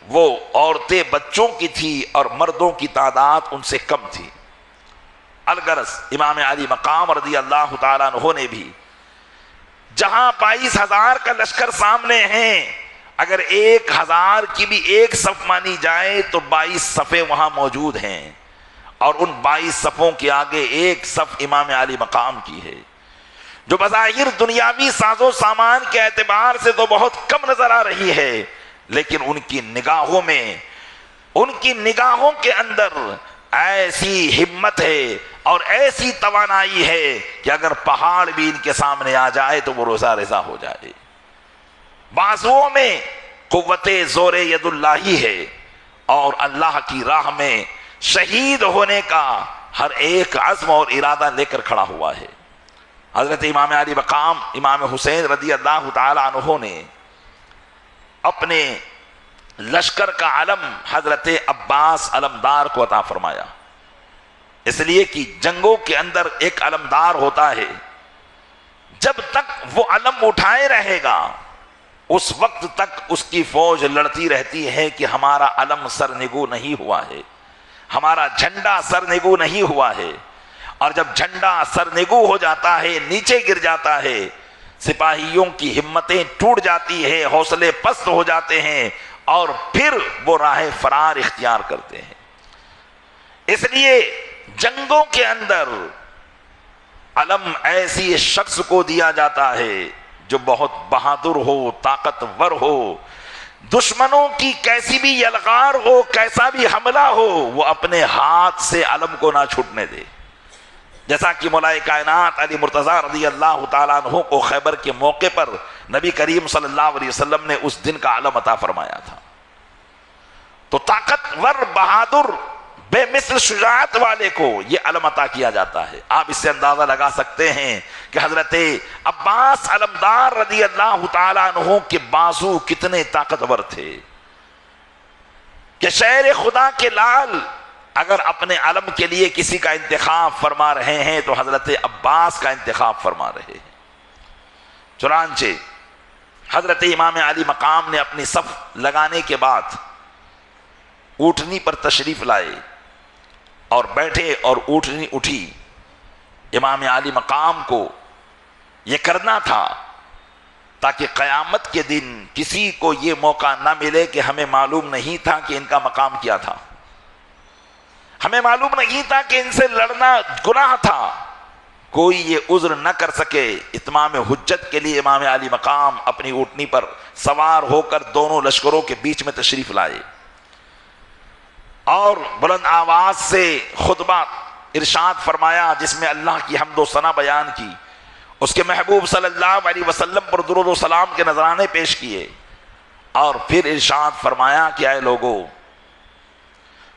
وہ عورتیں بچوں کی تھی اور مردوں کی تعداد ان سے کم تھی۔ الغرض امام علی مقام رضی اللہ تعالیٰ عنہ نے بھی جہاں 22,000 کا لشکر سامنے ہیں، اگر 1,000 کی بھی ایک صف مانی جائے تو 22 صفیں وہاں موجود ہیں، اور ان 22 صفوں کے آگے ایک صف امام علی مقام کی ہے، جو بظاہر دنیاوی ساز و سامان کے اعتبار سے تو بہت کم نظر آ رہی ہے، لیکن ان کی نگاہوں میں، ان کی نگاہوں کے اندر ایسی ہمت ہے اور ایسی توانائی ہے کہ اگر پہاڑ بھی ان کے سامنے آ جائے تو وہ روزہ رضا ہو جائے۔ بازوؤں میں قوت زور ید اللہ ہی ہے، اور اللہ کی راہ میں شہید ہونے کا ہر ایک عزم اور ارادہ لے کر کھڑا ہوا ہے۔ حضرت امام علی مقام امام حسین رضی اللہ تعالی عنہ نے اپنے لشکر کا علم حضرت عباس علمدار کو عطا فرمایا، اس لیے کہ جنگوں کے اندر ایک علمدار ہوتا ہے، جب تک وہ علم اٹھائے رہے گا اس وقت تک اس کی فوج لڑتی رہتی ہے کہ ہمارا علم سرنگو نہیں ہوا ہے، ہمارا جھنڈا سرنگو نہیں ہوا ہے، اور جب جھنڈا سرنگو ہو جاتا ہے، نیچے گر جاتا ہے، سپاہیوں کی ہمتیں ٹوٹ جاتی ہے، حوصلے پست ہو جاتے ہیں، اور پھر وہ راہ فرار اختیار کرتے ہیں۔ اس لیے جنگوں کے اندر علم ایسی شخص کو دیا جاتا ہے جو بہت بہادر ہو، طاقتور ہو، دشمنوں کی کیسی بھی یلغار ہو، کیسا بھی حملہ ہو، وہ اپنے ہاتھ سے علم کو نہ چھوٹنے دے، جیسا کہ مولا کائنات علی مرتضیٰ رضی اللہ تعالیٰ عنہ کو خیبر کے موقع پر نبی کریم صلی اللہ علیہ وسلم نے اس دن کا علم عطا فرمایا تھا۔ تو طاقتور، بہادر، بے مثل شجاعت والے کو یہ علم عطا کیا جاتا ہے۔ آپ اس سے اندازہ لگا سکتے ہیں کہ حضرت عباس علمدار رضی اللہ تعالیٰ عنہ کے بازو کتنے طاقتور تھے کہ شہر خدا کے لال اگر اپنے علم کے لیے کسی کا انتخاب فرما رہے ہیں تو حضرت عباس کا انتخاب فرما رہے ہیں۔ چنانچہ حضرت امام علی مقام نے اپنی صف لگانے کے بعد اونٹنی پر تشریف لائے اور بیٹھے، اور اونٹنی اٹھی۔ امام علی مقام کو یہ کرنا تھا تاکہ قیامت کے دن کسی کو یہ موقع نہ ملے کہ ہمیں معلوم نہیں تھا کہ ان کا مقام کیا تھا، ہمیں معلوم نہیں تھا کہ ان سے لڑنا گناہ تھا، کوئی یہ عذر نہ کر سکے۔ اتمام حجت کے لیے امام علی مقام اپنی اونٹنی پر سوار ہو کر دونوں لشکروں کے بیچ میں تشریف لائے، اور بلند آواز سے خطبہ ارشاد فرمایا جس میں اللہ کی حمد و ثنا بیان کی، اس کے محبوب صلی اللہ علیہ وسلم پر درود و سلام کے نذرانے پیش کیے، اور پھر ارشاد فرمایا کہ اے لوگو،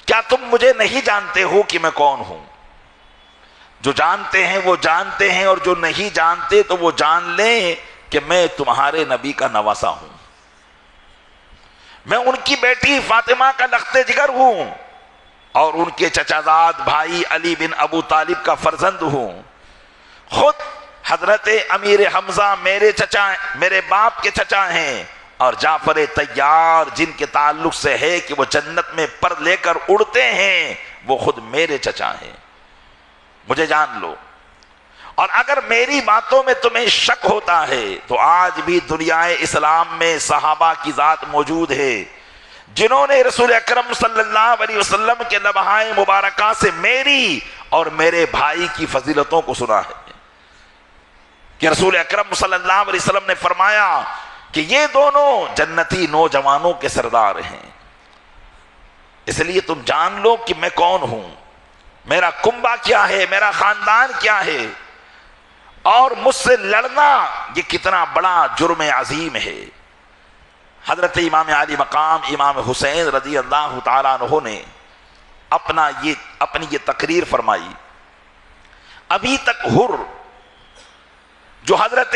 کیا تم مجھے نہیں جانتے ہو کہ میں کون ہوں؟ جو جانتے ہیں وہ جانتے ہیں، اور جو نہیں جانتے تو وہ جان لیں کہ میں تمہارے نبی کا نواسا ہوں، میں ان کی بیٹی فاطمہ کا لخت جگر ہوں، اور ان کے چچا زاد بھائی علی بن ابو طالب کا فرزند ہوں۔ خود حضرت امیر حمزہ میرے باپ کے چچا ہیں، اور جعفر طیار جن کے تعلق سے ہے کہ وہ جنت میں پر لے کر اڑتے ہیں، وہ خود میرے چچا ہیں، مجھے جان لو۔ اور اگر میری باتوں میں تمہیں شک ہوتا ہے تو آج بھی دنیا اسلام میں صحابہ کی ذات موجود ہے جنہوں نے رسول اکرم صلی اللہ علیہ وسلم کے لمحائے مبارکہ سے میری اور میرے بھائی کی فضیلتوں کو سنا ہے کہ رسول اکرم صلی اللہ علیہ وسلم نے فرمایا کہ یہ دونوں جنتی نوجوانوں کے سردار ہیں، اس لیے تم جان لو کہ میں کون ہوں، میرا کنبہ کیا ہے، میرا خاندان کیا ہے، اور مجھ سے لڑنا یہ کتنا بڑا جرم عظیم ہے۔ حضرت امام علی مقام امام حسین رضی اللہ تعالیٰ عنہ نے اپنی یہ تقریر فرمائی۔ ابھی تک حر جو حضرت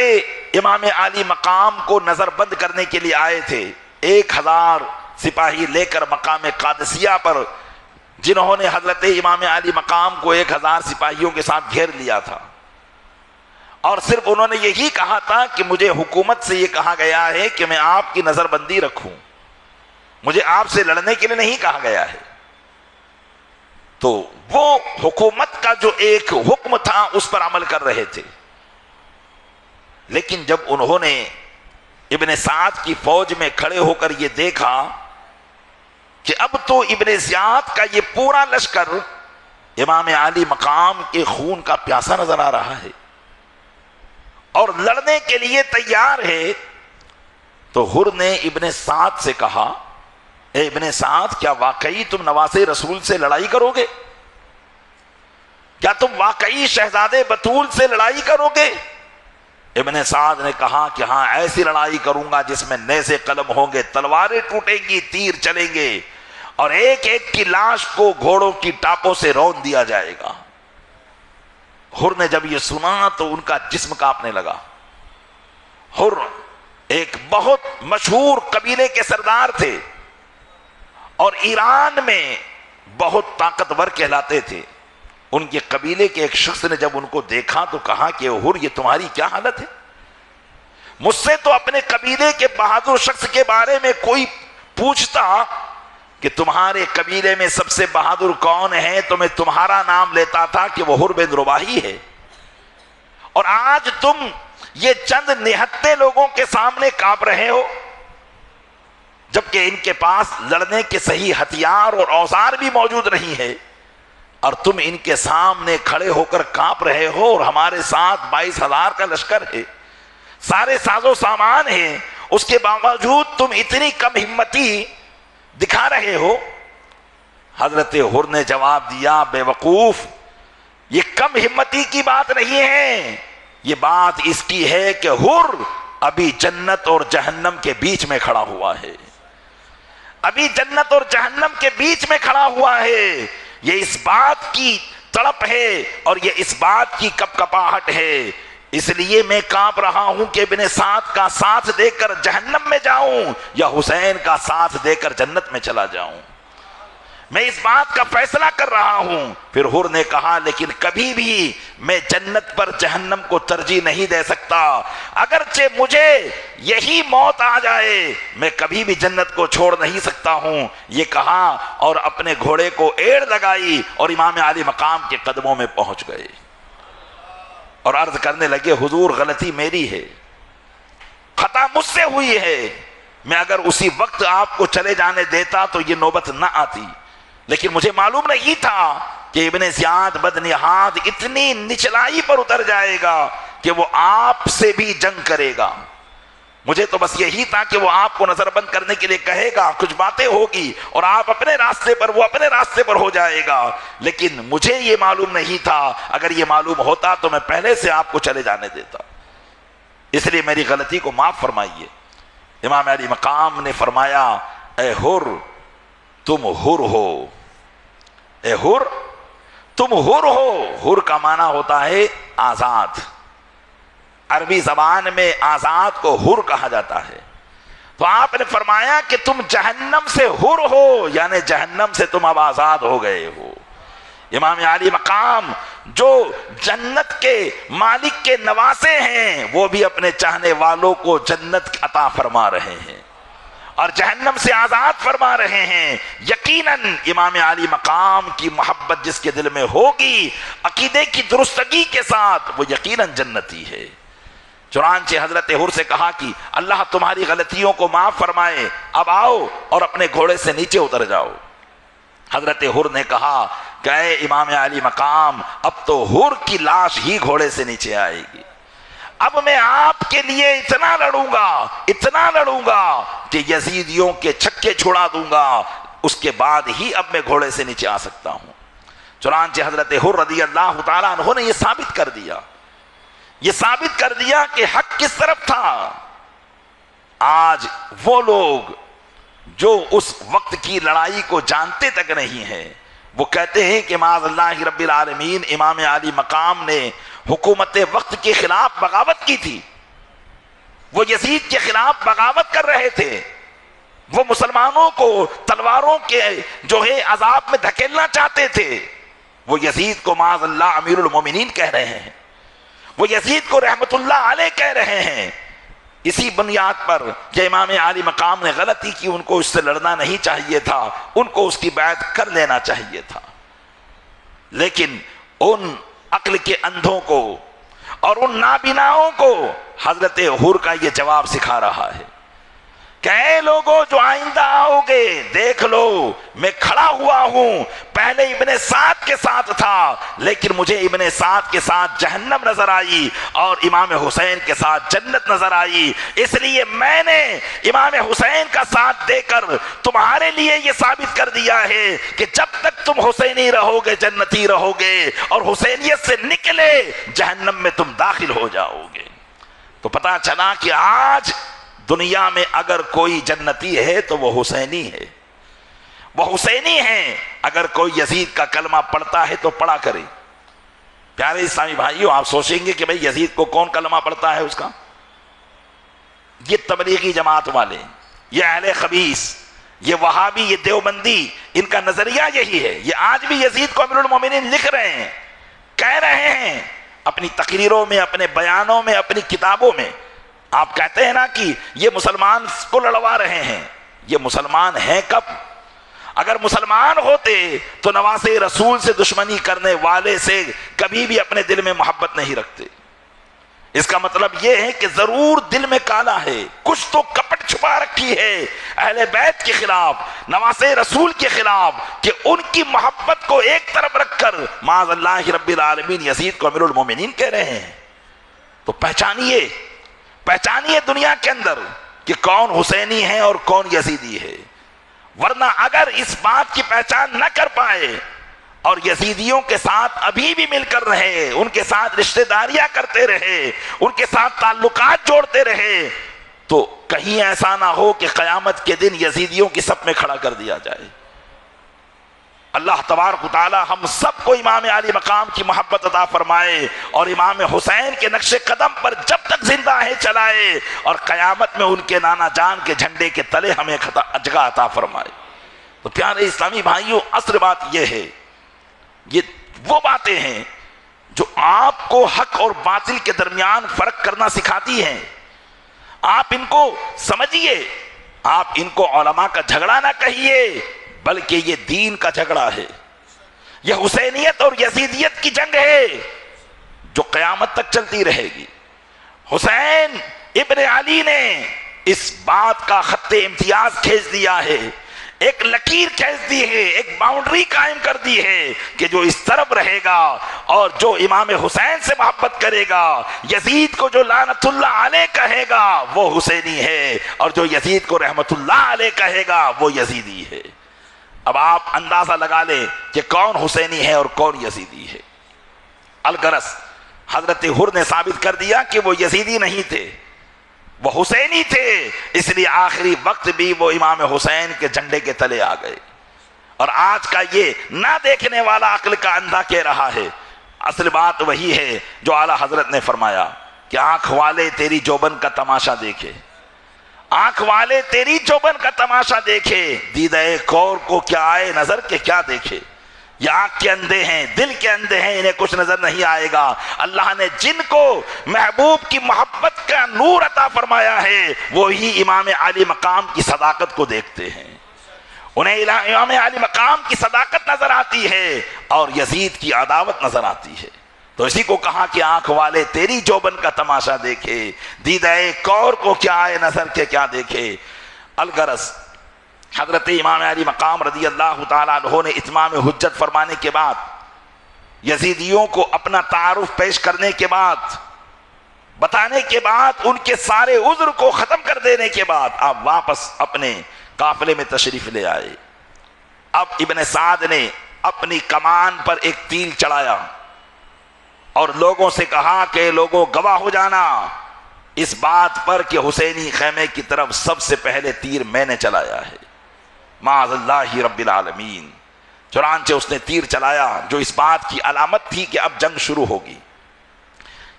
امام علی مقام کو نظر بند کرنے کے لیے آئے تھے، 1000 سپاہی لے کر مقام قادسیہ پر، جنہوں نے حضرت امام علی مقام کو 1000 سپاہیوں کے ساتھ گھیر لیا تھا، اور صرف انہوں نے یہی کہا تھا کہ مجھے حکومت سے یہ کہا گیا ہے کہ میں آپ کی نظر بندی رکھوں، مجھے آپ سے لڑنے کے لیے نہیں کہا گیا ہے۔ تو وہ حکومت کا جو ایک حکم تھا اس پر عمل کر رہے تھے، لیکن جب انہوں نے ابن سعد کی فوج میں کھڑے ہو کر یہ دیکھا کہ اب تو ابن زیاد کا یہ پورا لشکر امام علی مقام کے خون کا پیاسا نظر آ رہا ہے اور لڑنے کے لیے تیار ہے، تو حر نے ابن سعد سے کہا، اے ابن سعد، کیا واقعی تم نواسے رسول سے لڑائی کرو گے؟ کیا تم واقعی شہزادے بطول سے لڑائی کرو گے؟ ابن سعد نے کہا کہ ہاں، ایسی لڑائی کروں گا جس میں نیزے قلم ہوں گے، تلواریں ٹوٹیں گی، تیر چلیں گے، اور ایک ایک کی لاش کو گھوڑوں کی ٹاپوں سے رون دیا جائے گا۔ حر نے جب یہ سنا تو ان کا جسم کانپنے لگا۔ حر ایک بہت مشہور قبیلے کے سردار تھے اور ایران میں بہت طاقتور کہلاتے تھے۔ ان کے قبیلے کے ایک شخص نے جب ان کو دیکھا تو کہا کہ حر، یہ تمہاری کیا حالت ہے؟ مجھ سے تو اپنے قبیلے کے بہادر شخص کے بارے میں کوئی پوچھتا کہ تمہارے قبیلے میں سب سے بہادر کون ہے تو میں تمہارا نام لیتا تھا کہ وہ حر بن رباحی ہے، اور آج تم یہ چند نہتے لوگوں کے سامنے کانپ رہے ہو، جبکہ ان کے پاس لڑنے کے صحیح ہتھیار اور اوزار بھی موجود نہیں ہے، اور تم ان کے سامنے کھڑے ہو کر کانپ رہے ہو، اور ہمارے ساتھ 22,000 کا لشکر ہے، سارے ساز و سامان ہیں، اس کے باوجود تم اتنی کم ہمتی دکھا رہے ہو۔ حضرت حر نے جواب دیا، بے وقوف، یہ کم ہمتی کی بات نہیں ہے، یہ بات اس کی ہے کہ حر ابھی جنت اور جہنم کے بیچ میں کھڑا ہوا ہے، ابھی جنت اور جہنم کے بیچ میں کھڑا ہوا ہے۔ یہ اس بات کی تڑپ ہے اور یہ اس بات کی کپکپاہٹ ہے، اس لیے میں کانپ رہا ہوں کہ ابن سعد کا ساتھ دے کر جہنم میں جاؤں یا حسین کا ساتھ دے کر جنت میں چلا جاؤں، میں اس بات کا فیصلہ کر رہا ہوں۔ پھر حر نے کہا، لیکن کبھی بھی میں جنت پر جہنم کو ترجیح نہیں دے سکتا، اگرچہ مجھے یہی موت آ جائے میں کبھی بھی جنت کو چھوڑ نہیں سکتا ہوں، یہ کہا اور اپنے گھوڑے کو ایڑ لگائی اور امام علی مقام کے قدموں میں پہنچ گئے اور عرض کرنے لگے، حضور غلطی میری ہے، خطا مجھ سے ہوئی ہے، میں اگر اسی وقت آپ کو چلے جانے دیتا تو یہ نوبت نہ آتی، لیکن مجھے معلوم نہیں تھا کہ ابن زیاد بدنہاد اتنی نچلائی پر اتر جائے گا کہ وہ آپ سے بھی جنگ کرے گا۔ مجھے تو بس یہی تھا کہ وہ آپ کو نظر بند کرنے کے لیے کہے گا، کچھ باتیں ہوگی اور آپ اپنے راستے پر، وہ اپنے راستے پر ہو جائے گا، لیکن مجھے یہ معلوم نہیں تھا، اگر یہ معلوم ہوتا تو میں پہلے سے آپ کو چلے جانے دیتا، اس لیے میری غلطی کو معاف فرمائیے۔ امام علی مقام نے فرمایا، اے حر، تم حر ہو، اے حر، تم حر ہو. حر کا معنی ہوتا ہے آزاد. عربی زبان میں آزاد کو حر کہا جاتا ہے. تو آپ نے فرمایا کہ تم جہنم سے حر ہو، یعنی جہنم سے تم اب آزاد ہو گئے ہو. امام عالی مقام جو جنت کے مالک کے نواسے ہیں، وہ بھی اپنے چاہنے والوں کو جنت عطا فرما رہے ہیں اور جہنم سے آزاد فرما رہے ہیں. یقیناً امام عالی مقام کی محبت جس کے دل میں ہوگی عقیدے کی درستگی کے ساتھ، وہ یقیناً جنتی ہے. چنانچہ حضرت حر سے کہا کہ اللہ تمہاری غلطیوں کو معاف فرمائے، اب آؤ اور اپنے گھوڑے سے نیچے اتر جاؤ. حضرت حر نے کہا کہ اے امام عالی مقام، اب تو حر کی لاش ہی گھوڑے سے نیچے آئے گی. اب میں آپ کے لیے اتنا لڑوں گا کہ یزیدیوں کے چھکے چھڑا دوں گا، اس کے بعد ہی اب میں گھوڑے سے نیچے آ سکتا ہوں. چنانچہ حضرت حر رضی اللہ تعالیٰ عنہ نے یہ ثابت کر دیا کہ حق کس طرف تھا. آج وہ لوگ جو اس وقت کی لڑائی کو جانتے تک نہیں ہیں، وہ کہتے ہیں کہ معاذ اللہ رب العالمین امام عالی مقام نے حکومت وقت کے خلاف بغاوت کی تھی. وہ یزید کے خلاف بغاوت کر رہے تھے. وہ مسلمانوں کو تلواروں کے جو ہے عذاب میں دھکیلنا چاہتے تھے. وہ یزید کو معاذ اللہ امیر المومنین کہہ رہے ہیں، وہ یزید کو رحمت اللہ علیہ کہہ رہے ہیں. اسی بنیاد پر کہ امام عالی مقام نے غلطی کی، ان کو اس سے لڑنا نہیں چاہیے تھا، ان کو اس کی بیعت کر لینا چاہیے تھا. لیکن ان عقل کے اندھوں کو اور ان نابیناؤں کو حضرت حر کا یہ جواب سکھا رہا ہے کہ اے لوگوں جو آئندہ آؤ گے، دیکھ لو میں کھڑا ہوا ہوں. پہلے ابن سعد کے ساتھ تھا، لیکن مجھے ابن سعد کے ساتھ جہنم نظر آئی اور امام حسین کے ساتھ جنت نظر آئی. اس لیے میں نے امام حسین کا ساتھ دے کر تمہارے لیے یہ ثابت کر دیا ہے کہ جب تک تم حسینی رہو گے جنتی رہو گے، اور حسینیت سے نکلے جہنم میں تم داخل ہو جاؤ گے. تو پتہ چلا کہ آج دنیا میں اگر کوئی جنتی ہے تو وہ حسینی ہے، وہ حسینی ہیں. اگر کوئی یزید کا کلمہ پڑھتا ہے تو پڑھا کرے. پیارے اسلامی بھائیوں، آپ سوچیں گے کہ بھئی یزید کو کون کلمہ پڑھتا ہے اس کا؟ یہ تبلیغی جماعت والے، یہ اہل خبیث، یہ وہابی، یہ دیوبندی، ان کا نظریہ یہی ہے. یہ آج بھی یزید کو امیر المومنین لکھ رہے ہیں، کہہ رہے ہیں اپنی تقریروں میں، اپنے بیانوں میں، اپنی کتابوں میں. آپ کہتے ہیں نا کہ یہ مسلمان کو لڑوا رہے ہیں. یہ مسلمان ہیں کب؟ اگر مسلمان ہوتے تو نواسے رسول سے دشمنی کرنے والے سے کبھی بھی اپنے دل میں محبت نہیں رکھتے. اس کا مطلب یہ ہے کہ ضرور دل میں کالا ہے، کچھ تو کپٹ چھپا رکھی ہے اہل بیت کے خلاف، نواسے رسول کے خلاف، کہ ان کی محبت کو ایک طرف رکھ کر معاذ اللہ رب العالمین یزید کو امیر المومنین کہہ رہے ہیں. تو پہچانیے دنیا کے اندر کہ کون حسینی ہے اور کون یزیدی ہے. ورنہ اگر اس بات کی پہچان نہ کر پائے اور یزیدیوں کے ساتھ ابھی بھی مل کر رہے، ان کے ساتھ رشتہ داریاں کرتے رہے، ان کے ساتھ تعلقات جوڑتے رہے، تو کہیں ایسا نہ ہو کہ قیامت کے دن یزیدیوں کی صف میں کھڑا کر دیا جائے. اللہ تبارک و تعالی ہم سب کو امام عالی مقام کی محبت عطا فرمائے اور امام حسین کے نقش قدم پر جب تک زندہ ہے چلائے، اور قیامت میں ان کے نانا جان کے جھنڈے کے تلے ہمیں جگہ عطا فرمائے. تو پیارے اسلامی بھائیوں، اصل بات یہ ہے، یہ وہ باتیں ہیں جو آپ کو حق اور باطل کے درمیان فرق کرنا سکھاتی ہیں. آپ ان کو سمجھیے، آپ ان کو علماء کا جھگڑا نہ کہیے، بلکہ یہ دین کا جھگڑا ہے. یہ حسینیت اور یزیدیت کی جنگ ہے جو قیامت تک چلتی رہے گی. حسین ابن علی نے اس بات کا خط امتیاز کھینچ دیا ہے، ایک لکیر کھینچ دی ہے، ایک باؤنڈری قائم کر دی ہے کہ جو اس طرف رہے گا اور جو امام حسین سے محبت کرے گا، یزید کو جو لعنت اللہ علیہ کہے گا وہ حسینی ہے، اور جو یزید کو رحمت اللہ علیہ کہے گا وہ یزیدی ہے. اب آپ اندازہ لگا لیں کہ کون حسینی ہے اور کون یزیدی ہے. الغرض حضرت حر نے ثابت کر دیا کہ وہ یزیدی نہیں تھے، وہ حسینی تھے، اس لیے آخری وقت بھی وہ امام حسین کے جھنڈے کے تلے آ گئے. اور آج کا یہ نہ دیکھنے والا عقل کا اندھا کہہ رہا ہے۔ اصل بات وہی ہے جو اعلیٰ حضرت نے فرمایا کہ آنکھ والے تیری جوبن کا تماشا دیکھے، آنکھ والے تیری جوبن کا تماشا دیکھے، دیدہ کور کو کیا آئے نظر کے کیا دیکھے۔ یہ آنکھ کے اندھے ہیں، دل کے اندھے ہیں، انہیں کچھ نظر نہیں آئے گا۔ اللہ نے جن کو محبوب کی محبت کا نور عطا فرمایا ہے وہی امام علی مقام کی صداقت کو دیکھتے ہیں، انہیں امام علی مقام کی صداقت نظر آتی ہے اور یزید کی عداوت نظر آتی ہے۔ تو اسی کو کہا کہ آنکھ والے تیری جوبن کا تماشا دیکھے، دیدہ کور کو کیا آئے نظر کے کیا دیکھے۔ الغرض حضرت امام علی مقام رضی اللہ تعالیٰ عنہ نے اتمام حجت فرمانے کے بعد، یزیدیوں کو اپنا تعارف پیش کرنے کے بعد، بتانے کے بعد، ان کے سارے عذر کو ختم کر دینے کے بعد آپ واپس اپنے قافلے میں تشریف لے آئے۔ اب ابن سعد نے اپنی کمان پر ایک تیر چڑھایا اور لوگوں سے کہا کہ لوگوں گواہ ہو جانا اس بات پر کہ حسینی خیمے کی طرف سب سے پہلے تیر میں نے چلایا ہے، معاذ اللہ رب العالمین۔ چنانچہ اس نے تیر چلایا جو اس بات کی علامت تھی کہ اب جنگ شروع ہوگی۔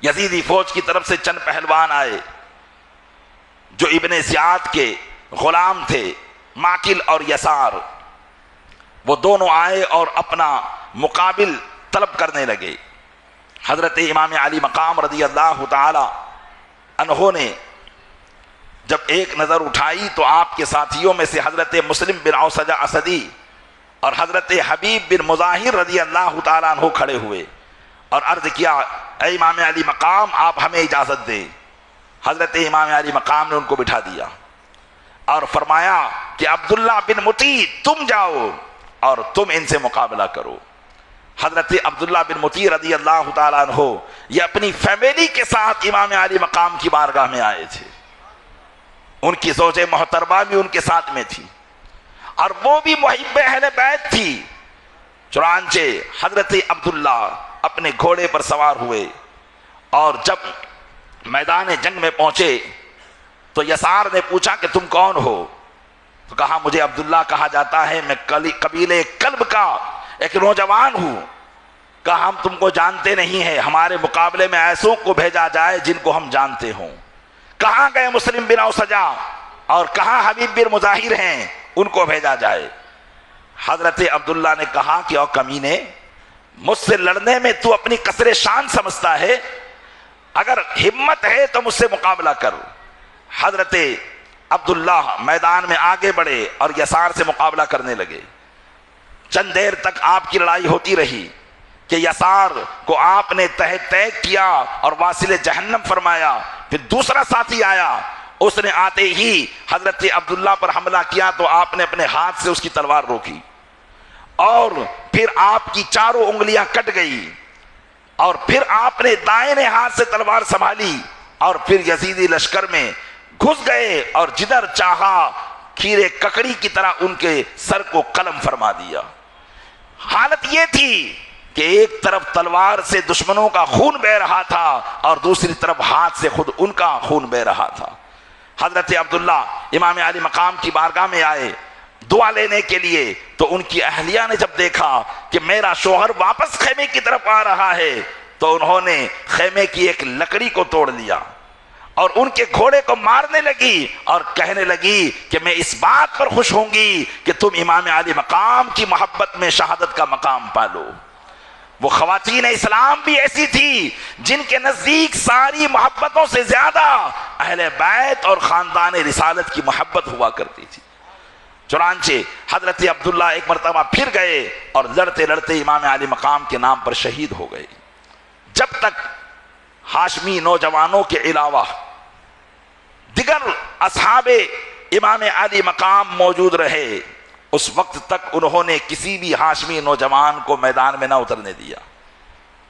یزیدی فوج کی طرف سے چند پہلوان آئے جو ابن زیاد کے غلام تھے، ماکل اور یسار، وہ دونوں آئے اور اپنا مقابل طلب کرنے لگے۔ حضرت امام علی مقام رضی اللہ تعالی عنہ نے جب ایک نظر اٹھائی تو آپ کے ساتھیوں میں سے حضرت مسلم بن اوسجہ اسدی اور حضرت حبیب بن مظاہر رضی اللہ تعالیٰ عنہ کھڑے ہوئے اور عرض کیا، اے امام علی مقام آپ ہمیں اجازت دیں۔ حضرت امام علی مقام نے ان کو بٹھا دیا اور فرمایا کہ عبداللہ بن مطیع تم جاؤ اور تم ان سے مقابلہ کرو۔ حضرت عبداللہ بن مطیع رضی اللہ تعالیٰ عنہ یہ اپنی فیملی کے ساتھ امام علی مقام کی بارگاہ میں آئے تھے، ان کی زوج محترمہ بھی ان کے ساتھ میں تھی اور وہ بھی محب اہل بیت تھی۔ چنانچہ حضرت عبداللہ اپنے گھوڑے پر سوار ہوئے اور جب میدان جنگ میں پہنچے تو یسار نے پوچھا کہ تم کون ہو؟ تو کہا مجھے عبداللہ کہا جاتا ہے، میں قبیلے کلب کا ایک نوجوان ہوں۔ کہا ہم تم کو جانتے نہیں ہیں، ہمارے مقابلے میں ایسوں کو بھیجا جائے جن کو ہم جانتے ہوں۔ کہاں گئے مسلم بن اوسجہ اور کہاں حبیب بن مظاہر ہیں، ان کو بھیجا جائے۔ حضرت عبداللہ نے کہا کہ او کمینے، مجھ سے لڑنے میں تو اپنی قصر شان سمجھتا ہے، اگر ہمت ہے تو مجھ سے مقابلہ کر۔ حضرت عبداللہ میدان میں آگے بڑھے اور یسار سے مقابلہ کرنے لگے۔ چند دیر تک آپ کی لڑائی ہوتی رہی کہ یسار کو آپ نے طے کیا اور واصل جہنم فرمایا۔ پھر دوسرا ساتھی آیا، اس نے آتے ہی حضرت عبداللہ پر حملہ کیا تو آپ نے اپنے ہاتھ سے اس کی تلوار روکی اور پھر آپ کی چاروں انگلیاں کٹ گئی اور پھر آپ نے دائیں ہاتھ سے تلوار سنبھالی اور پھر یزیدی لشکر میں گھس گئے اور جدھر چاہا کھیرے ککڑی کی طرح ان کے سر کو قلم فرما دیا۔ حالت یہ تھی کہ ایک طرف تلوار سے دشمنوں کا خون بہہ رہا تھا اور دوسری طرف ہاتھ سے خود ان کا خون بہہ رہا تھا۔ حضرت عبداللہ امام علی مقام کی بارگاہ میں آئے دعا لینے کے لیے، تو ان کی اہلیہ نے جب دیکھا کہ میرا شوہر واپس خیمے کی طرف آ رہا ہے تو انہوں نے خیمے کی ایک لکڑی کو توڑ لیا اور ان کے گھوڑے کو مارنے لگی اور کہنے لگی کہ میں اس بات پر خوش ہوں گی کہ تم امام علی مقام کی محبت میں شہادت کا مقام پالو۔ وہ خواتین اسلام بھی ایسی تھی جن کے نزدیک ساری محبتوں سے زیادہ اہل بیت اور خاندان رسالت کی محبت ہوا کرتی تھی۔ چنانچہ حضرت عبداللہ ایک مرتبہ پھر گئے اور لڑتے لڑتے امام علی مقام کے نام پر شہید ہو گئے۔ جب تک ہاشمی نوجوانوں کے علاوہ دیگر اصحاب امام علی مقام موجود رہے، اس وقت تک انہوں نے کسی بھی ہاشمی نوجوان کو میدان میں نہ اترنے دیا۔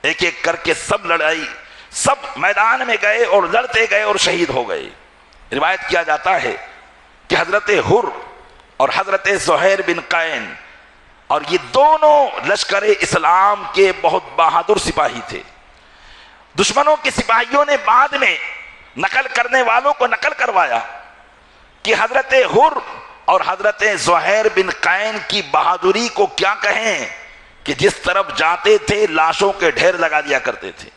ایک ایک کر کے سب میدان میں گئے اور لڑتے گئے اور شہید ہو گئے۔ روایت کیا جاتا ہے کہ حضرت حر اور حضرت زہیر بن قین اور یہ دونوں لشکر اسلام کے بہت بہادر سپاہی تھے۔ دشمنوں کے سپاہیوں نے بعد میں نقل کرنے والوں کو نقل کروایا کہ حضرت حر اور حضرت زہیر بن قین کی بہادری کو کیا کہیں کہ جس طرف جاتے تھے لاشوں کے ڈھیر لگا دیا کرتے تھے،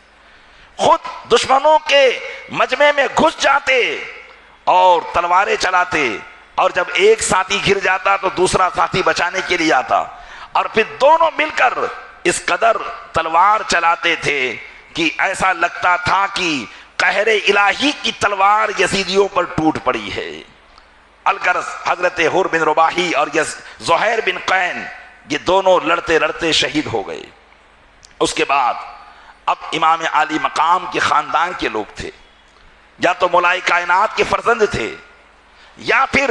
خود دشمنوں کے مجمع میں گھس جاتے اور تلواریں چلاتے، اور جب ایک ساتھی گر جاتا تو دوسرا ساتھی بچانے کے لیے آتا، اور پھر دونوں مل کر اس قدر تلوار چلاتے تھے کہ ایسا لگتا تھا کہ قہر الہی کی تلوار یزیدیوں پر ٹوٹ پڑی ہے۔ الغرض حضرت حر بن رباحی اور زہیر بن قین یہ دونوں لڑتے لڑتے شہید ہو گئے۔ اس کے بعد اب امام عالی مقام کے خاندان کے لوگ تھے، یا تو مولائے کائنات کے فرزند تھے، یا پھر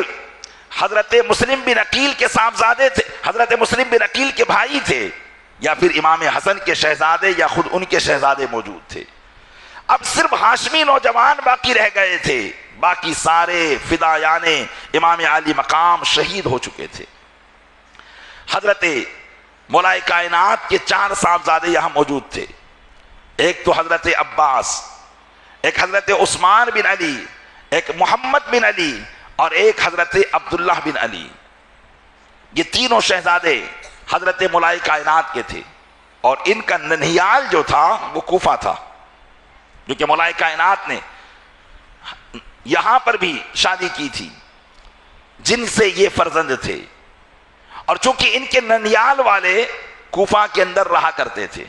حضرت مسلم بن عقیل کے صاحبزادے تھے، حضرت مسلم بن عقیل کے بھائی تھے، یا پھر امام حسن کے شہزادے یا خود ان کے شہزادے موجود تھے۔ اب صرف ہاشمی نوجوان باقی رہ گئے تھے، باقی سارے فدایان امام عالی مقام شہید ہو چکے تھے۔ حضرت مولائے کائنات کے 4 صاحبزادے یہاں موجود تھے، ایک تو حضرت عباس، ایک حضرت عثمان بن علی، ایک محمد بن علی، اور ایک حضرت عبداللہ بن علی۔ یہ تینوں شہزادے حضرت مولائے کائنات کے تھے، اور ان کا ننھیال جو تھا وہ کوفہ تھا، جو کہ مولائے کائنات نے یہاں پر بھی شادی کی تھی، جن سے یہ فرزند تھے، اور چونکہ ان کے ننھیال والے کوفہ کے اندر رہا کرتے تھے،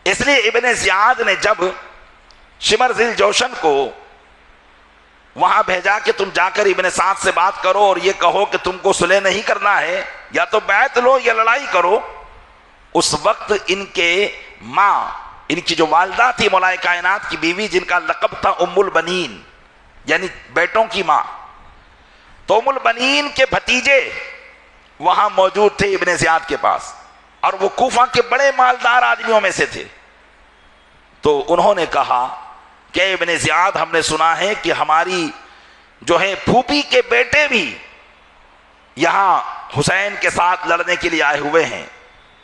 اس لیے ابن زیاد نے جب شمر ذی جوشن کو وہاں بھیجا کہ تم جا کر ابن سعد سے بات کرو اور یہ کہو کہ تم کو صلح نہیں کرنا ہے، یا تو بیعت لو یا لڑائی کرو، اس وقت ان کے ماں، ان کی جو والدہ تھی مولائے کائنات کی بیوی، جن کا لقب تھا ام البنین، یعنی بیٹوں کی ماں، تو ام البنین کے بھتیجے وہاں موجود تھے ابن زیاد کے پاس، اور وہ کوفہ کے بڑے مالدار آدمیوں میں سے تھے۔ تو انہوں نے کہا کہ ابن زیاد، ہم نے سنا ہے کہ ہماری جو ہے پھوپھی کے بیٹے بھی یہاں حسین کے ساتھ لڑنے کے لیے آئے ہوئے ہیں،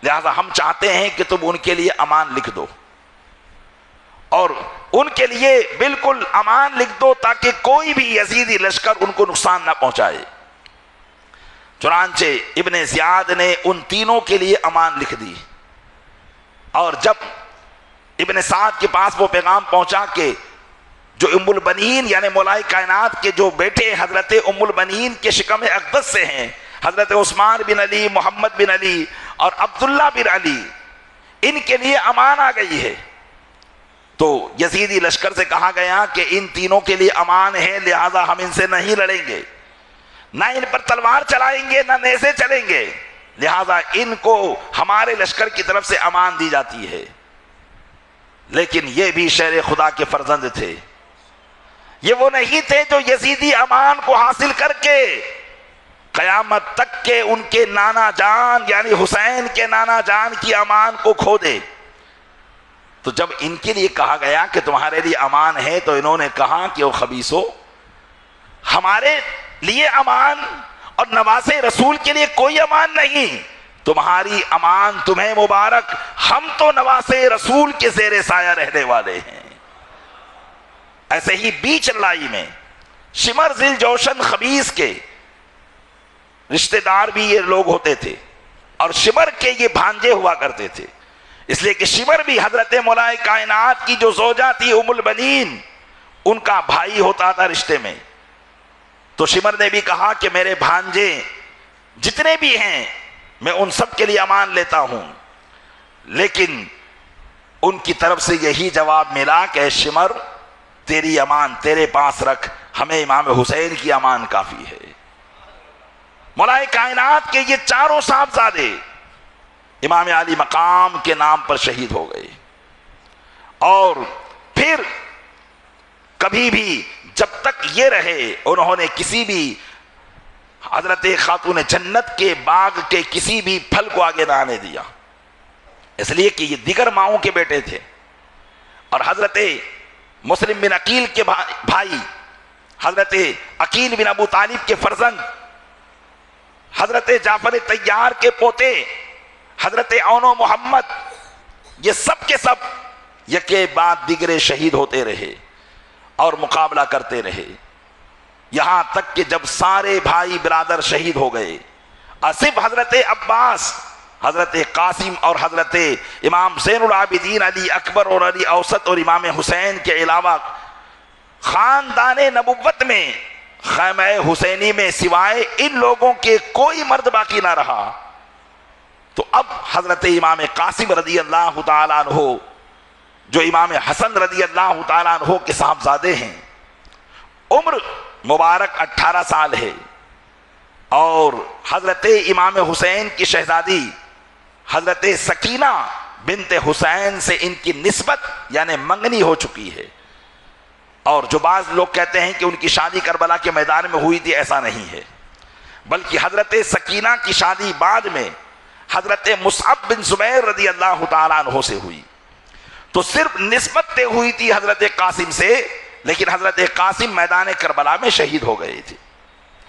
لہذا ہم چاہتے ہیں کہ تم ان کے لیے امان لکھ دو، اور ان کے لیے بالکل امان لکھ دو تاکہ کوئی بھی یزیدی لشکر ان کو نقصان نہ پہنچائے۔ چنانچہ ابن زیاد نے ان تینوں کے لیے امان لکھ دی، اور جب ابن سعد کے پاس وہ پیغام پہنچا کہ جو ام البنین یعنی مولائے کائنات کے جو بیٹے حضرت ام البنین کے شکم اقدس سے ہیں، حضرت عثمان بن علی، محمد بن علی اور عبداللہ بن علی، ان کے لیے امان آ گئی ہے، تو یزیدی لشکر سے کہا گیا کہ ان تینوں کے لیے امان ہے، لہذا ہم ان سے نہیں لڑیں گے، نہ ان پر تلوار چلائیں گے، نہ نیزے چلیں گے، لہذا ان کو ہمارے لشکر کی طرف سے امان دی جاتی ہے۔ لیکن یہ بھی شیر خدا کے فرزند تھے، یہ وہ نہیں تھے جو یزیدی امان کو حاصل کر کے قیامت تک کے ان کے نانا جان یعنی حسین کے نانا جان کی امان کو کھو دے۔ تو جب ان کے لیے کہا گیا کہ تمہارے لیے امان ہے، تو انہوں نے کہا کہ وہ خبیثو، ہمارے لیے امان اور نواز رسول کے لیے کوئی امان نہیں، تمہاری امان تمہیں مبارک، ہم تو نواز رسول کے زیر سایہ رہنے والے ہیں۔ ایسے ہی بیچ لڑائی میں شمر ذی جوشن خبیث کے رشتہ دار بھی یہ لوگ ہوتے تھے، اور شمر کے یہ بھانجے ہوا کرتے تھے، اس لیے کہ شمر بھی حضرت مولائے کائنات کی جو زوجہ تھی ام البنین، ان کا بھائی ہوتا تھا رشتے میں۔ تو شمر نے بھی کہا کہ میرے بھانجے جتنے بھی ہیں میں ان سب کے لیے امان لیتا ہوں، لیکن ان کی طرف سے یہی جواب ملا کہ اے شمر، تیری امان تیرے پاس رکھ، ہمیں امام حسین کی امان کافی ہے۔ مولائے کائنات کے یہ چاروں صاحبزادے امام علی مقام کے نام پر شہید ہو گئے، اور پھر کبھی بھی جب تک یہ رہے انہوں نے کسی بھی حضرت خاتون جنت کے باغ کے کسی بھی پھل کو آگے نہ آنے دیا، اس لیے کہ یہ دیگر ماؤں کے بیٹے تھے، اور حضرت مسلم بن عقیل کے بھائی، حضرت عقیل بن ابو طالب کے فرزند، حضرت جعفر طیار کے پوتے، حضرت عون و محمد، یہ سب کے سب یکے بعد دیگرے شہید ہوتے رہے اور مقابلہ کرتے رہے۔ یہاں تک کہ جب سارے بھائی برادر شہید ہو گئے، صرف حضرت عباس، حضرت قاسم اور حضرت امام زین العابدین علی اکبر اور علی اوسط اور امام حسین کے علاوہ خاندان نبوت میں خیمہ حسینی میں سوائے ان لوگوں کے کوئی مرد باقی نہ رہا۔ تو اب حضرت امام قاسم رضی اللہ تعالیٰ عنہ جو امام حسن رضی اللہ تعالیٰ عنہ کے صاحبزادے ہیں، عمر مبارک 18 سال ہے، اور حضرت امام حسین کی شہزادی حضرت سکینہ بنت حسین سے ان کی نسبت یعنی منگنی ہو چکی ہے، اور جو بعض لوگ کہتے ہیں کہ ان کی شادی کربلا کے میدان میں ہوئی تھی، ایسا نہیں ہے، بلکہ حضرت سکینہ کی شادی بعد میں حضرت مصعب بن زبیر رضی اللہ تعالیٰ عنہ سے ہوئی۔ تو صرف نسبت طے ہوئی تھی حضرت قاسم سے، لیکن حضرت قاسم میدان کربلا میں شہید ہو گئے تھے۔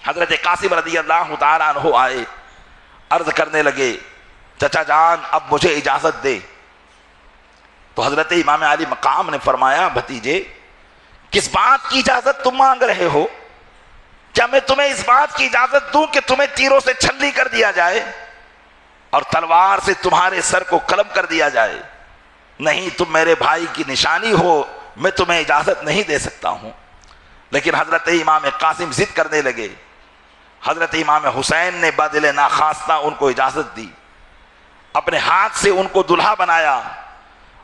حضرت قاسم رضی اللہ تعالیٰ عنہ آئے، عرض کرنے لگے چچا جان اب مجھے اجازت دے۔ تو حضرت امام علی مقام نے فرمایا بھتیجے کس بات کی اجازت تم مانگ رہے ہو؟ کیا میں تمہیں اس بات کی اجازت دوں کہ تمہیں تیروں سے چھلی کر دیا جائے اور تلوار سے تمہارے سر کو قلم کر دیا جائے؟ نہیں، تم میرے بھائی کی نشانی ہو، میں تمہیں اجازت نہیں دے سکتا ہوں۔ لیکن حضرت امام قاسم ضد کرنے لگے۔ حضرت امام حسین نے بدل ناخواستہ ان کو اجازت دی، اپنے ہاتھ سے ان کو دلہا بنایا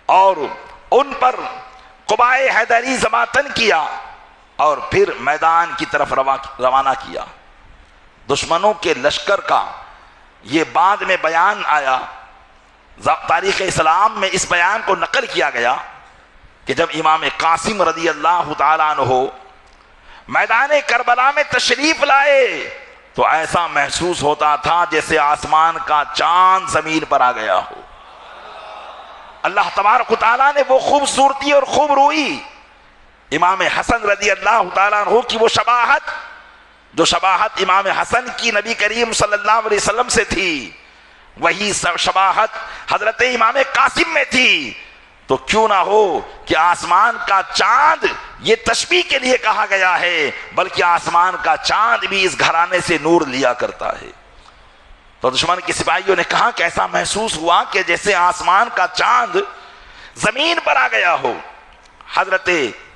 اور ان پر قبائے حیدری زماتن کیا، اور پھر میدان کی طرف روانہ کیا۔ دشمنوں کے لشکر کا یہ بعد میں بیان آیا، تاریخ اسلام میں اس بیان کو نقل کیا گیا کہ جب امام قاسم رضی اللہ تعالیٰ عنہ میدان کربلا میں تشریف لائے تو ایسا محسوس ہوتا تھا جیسے آسمان کا چاند زمین پر آ گیا ہو۔ اللہ تبارک و تعالیٰ نے وہ خوبصورتی اور خوب روئی امام حسن رضی اللہ تعالیٰ عنہ کی وہ شباہت، جو شباہت امام حسن کی نبی کریم صلی اللہ علیہ وسلم سے تھی، وہی شباہت حضرت امام قاسم میں تھی۔ تو کیوں نہ ہو کہ آسمان کا چاند یہ تشبیہ کے لیے کہا گیا ہے، بلکہ آسمان کا چاند بھی اس گھرانے سے نور لیا کرتا ہے۔ تو دشمن کے سپاہیوں نے کہا کہ ایسا محسوس ہوا کہ جیسے آسمان کا چاند زمین پر آ گیا ہو۔ حضرت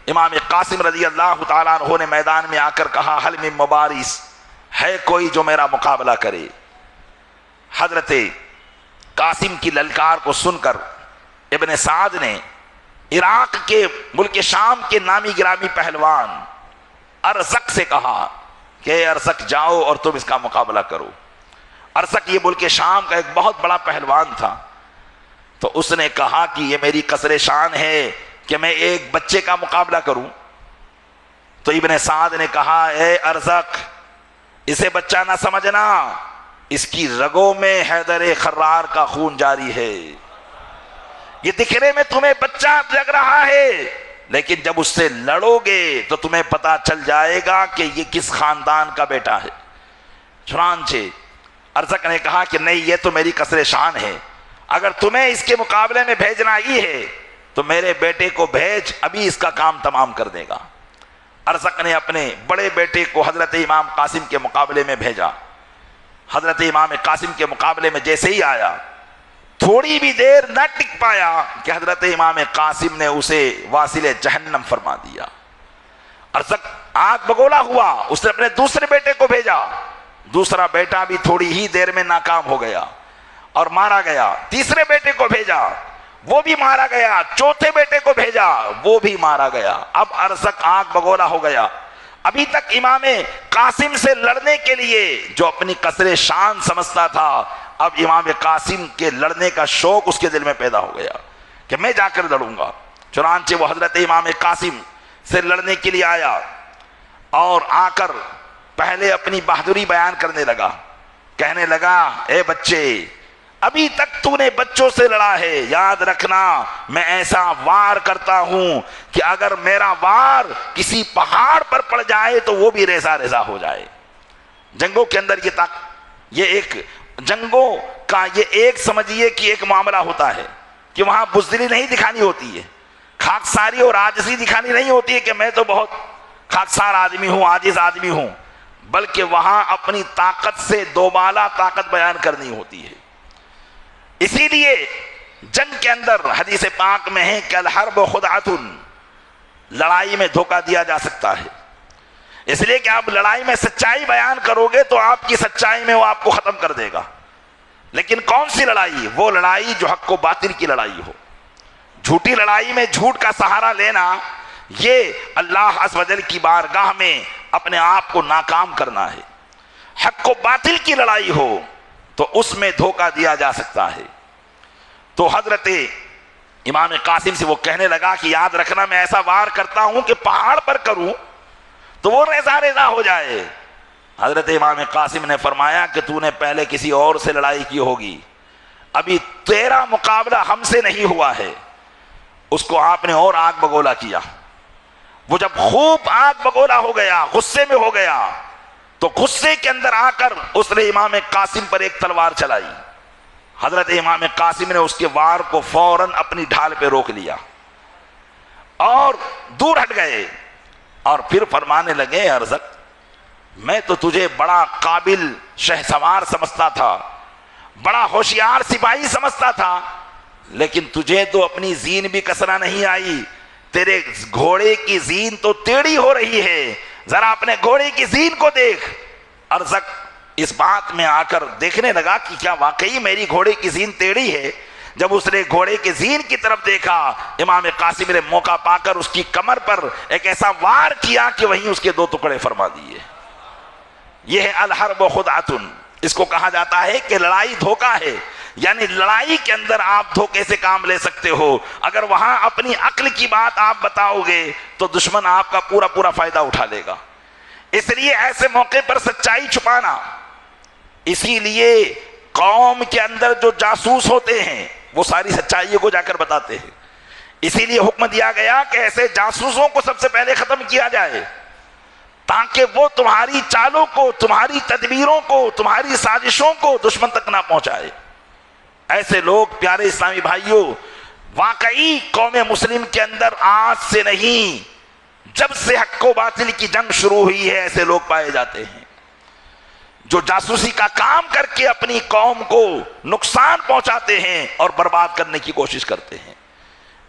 امام قاسم رضی اللہ تعالیٰ عنہ نے میدان میں آ کر کہا حل من مبارز، ہے کوئی جو میرا مقابلہ کرے؟ حضرت قاسم کی للکار کو سن کر ابن سعد نے عراق کے ملک شام کے نامی گرامی پہلوان ارزق سے کہا کہ اے ارزق جاؤ اور تم اس کا مقابلہ کرو۔ ارزق یہ ملک شام کا ایک بہت بڑا پہلوان تھا، تو اس نے کہا کہ یہ میری قصر شان ہے کہ میں ایک بچے کا مقابلہ کروں۔ تو ابن سعد نے کہا اے ارزق اسے بچہ نہ سمجھنا، اس کی رگوں میں حیدر خرار کا خون جاری ہے، یہ دکھنے میں تمہیں بچہ لگ رہا ہے، لیکن جب اس سے لڑو گے تو تمہیں پتا چل جائے گا کہ یہ کس خاندان کا بیٹا ہے۔ چنانچہ ارزق نے کہا کہ نہیں، یہ تو میری قصر شان ہے، اگر تمہیں اس کے مقابلے میں بھیجنا ہی ہے تو میرے بیٹے کو بھیج، ابھی اس کا کام تمام کر دے گا۔ ارزق نے اپنے بڑے بیٹے کو حضرت امام قاسم کے مقابلے میں بھیجا۔ حضرت امام قاسم کے مقابلے میں جیسے ہی آیا، تھوڑی بھی دیر نہ ٹک پایا کہ حضرت امام قاسم نے اسے واصل جہنم فرما دیا۔ ارزق آگ بگولا ہوا، اس نے اپنے دوسرے بیٹے کو بھیجا، دوسرا بیٹا بھی تھوڑی ہی دیر میں ناکام ہو گیا اور مارا گیا۔ تیسرے بیٹے کو بھیجا، وہ بھی مارا گیا۔ چوتھے بیٹے کو بھیجا، وہ بھی مارا گیا۔ اب ارزق آگ بگولا ہو گیا۔ ابھی تک امام قاسم سے لڑنے کے لیے جو اپنی قصر شان سمجھتا تھا، اب امام قاسم کے لڑنے کا شوق اس کے دل میں پیدا ہو گیا کہ میں جا کر لڑوں گا۔ چنانچہ وہ حضرت امام قاسم سے لڑنے کے لیے آیا اور آ کر پہلے اپنی بہادری بیان کرنے لگا، کہنے لگا اے بچے، ابھی تک تو نے بچوں سے لڑا ہے، یاد رکھنا میں ایسا وار کرتا ہوں کہ اگر میرا وار کسی پہاڑ پر پڑ جائے تو وہ بھی ریزہ ریزہ ہو جائے۔ جنگوں کے اندر جنگوں کا یہ ایک سمجھیے کہ ایک معاملہ ہوتا ہے کہ وہاں بزدلی نہیں دکھانی ہوتی ہے، خاکساری اور عاجزی دکھانی نہیں ہوتی ہے کہ میں تو بہت خاکسار آدمی ہوں، عاجز آدمی ہوں، بلکہ وہاں اپنی طاقت سے دوبالا طاقت بیان کرنی ہوتی ہے۔ اسی لیے جنگ کے اندر حدیث پاک میں ہے کہ الحرب خدعۃ، لڑائی میں دھوکہ دیا جا سکتا ہے، اس لیے کہ آپ لڑائی میں سچائی بیان کرو گے تو آپ کی سچائی میں وہ آپ کو ختم کر دے گا۔ لیکن کون سی لڑائی؟ وہ لڑائی جو حق و باطل کی لڑائی ہو۔ جھوٹی لڑائی میں جھوٹ کا سہارا لینا، یہ اللہ عز و جل کی بارگاہ میں اپنے آپ کو ناکام کرنا ہے۔ حق و باطل کی لڑائی ہو تو اس میں دھوکہ دیا جا سکتا ہے۔ تو حضرت امام قاسم سے وہ کہنے لگا کہ یاد رکھنا میں ایسا وار کرتا ہوں کہ پہاڑ پر کروں تو وہ ریزہ ریزہ ہو جائے۔ حضرت امام قاسم نے فرمایا کہ تو نے پہلے کسی اور سے لڑائی کی ہوگی، ابھی تیرا مقابلہ ہم سے نہیں ہوا ہے۔ اس کو آپ نے اور آگ بگولا کیا۔ وہ جب خوب آگ بگولا ہو گیا، غصے میں ہو گیا، تو غصے کے اندر آ کر اس نے امام قاسم پر ایک تلوار چلائی۔ حضرت امام قاسم نے اس کے وار کو فوراً اپنی ڈھال پہ روک لیا اور دور ہٹ گئے، اور پھر فرمانے لگے ارزق میں تو تجھے بڑا قابل شہسوار سمجھتا تھا، بڑا ہوشیار سپاہی سمجھتا تھا، لیکن تجھے تو اپنی زین بھی کسنا نہیں آئی، تیرے گھوڑے کی زین تو ٹیڑھی ہو رہی ہے، ذرا اپنے گھوڑے کی زین کو دیکھ۔ ارزق اس بات میں آ کر دیکھنے لگا کہ کیا واقعی میری گھوڑے کی زین ٹیڑھی ہے۔ جب اس نے گھوڑے کی زین کی طرف دیکھا، امام قاسم نے موقع پا کر اس کی کمر پر ایک ایسا وار کیا کہ وہیں اس کے 2 ٹکڑے فرما دیے۔ یہ ہے الحرب خدعۃ، اس کو کہا جاتا ہے کہ لڑائی دھوکہ ہے، یعنی لڑائی کے اندر آپ دھوکے سے کام لے سکتے ہو۔ اگر وہاں اپنی عقل کی بات آپ بتاؤ گے تو دشمن آپ کا پورا پورا فائدہ اٹھا لے گا۔ اس لیے ایسے موقع پر سچائی چھپانا، اسی لیے قوم کے اندر جو جاسوس ہوتے ہیں وہ ساری سچائی کو جا کر بتاتے ہیں۔ اسی لیے حکم دیا گیا کہ ایسے جاسوسوں کو سب سے پہلے ختم کیا جائے، تاکہ وہ تمہاری چالوں کو، تمہاری تدبیروں کو، تمہاری سازشوں کو دشمن تک نہ پہنچائے۔ ایسے لوگ پیارے اسلامی بھائیوں واقعی قوم مسلم کے اندر آج سے نہیں، جب سے حق و باطل کی جنگ شروع ہوئی ہے ایسے لوگ پائے جاتے ہیں جو جاسوسی کا کام کر کے اپنی قوم کو نقصان پہنچاتے ہیں اور برباد کرنے کی کوشش کرتے ہیں۔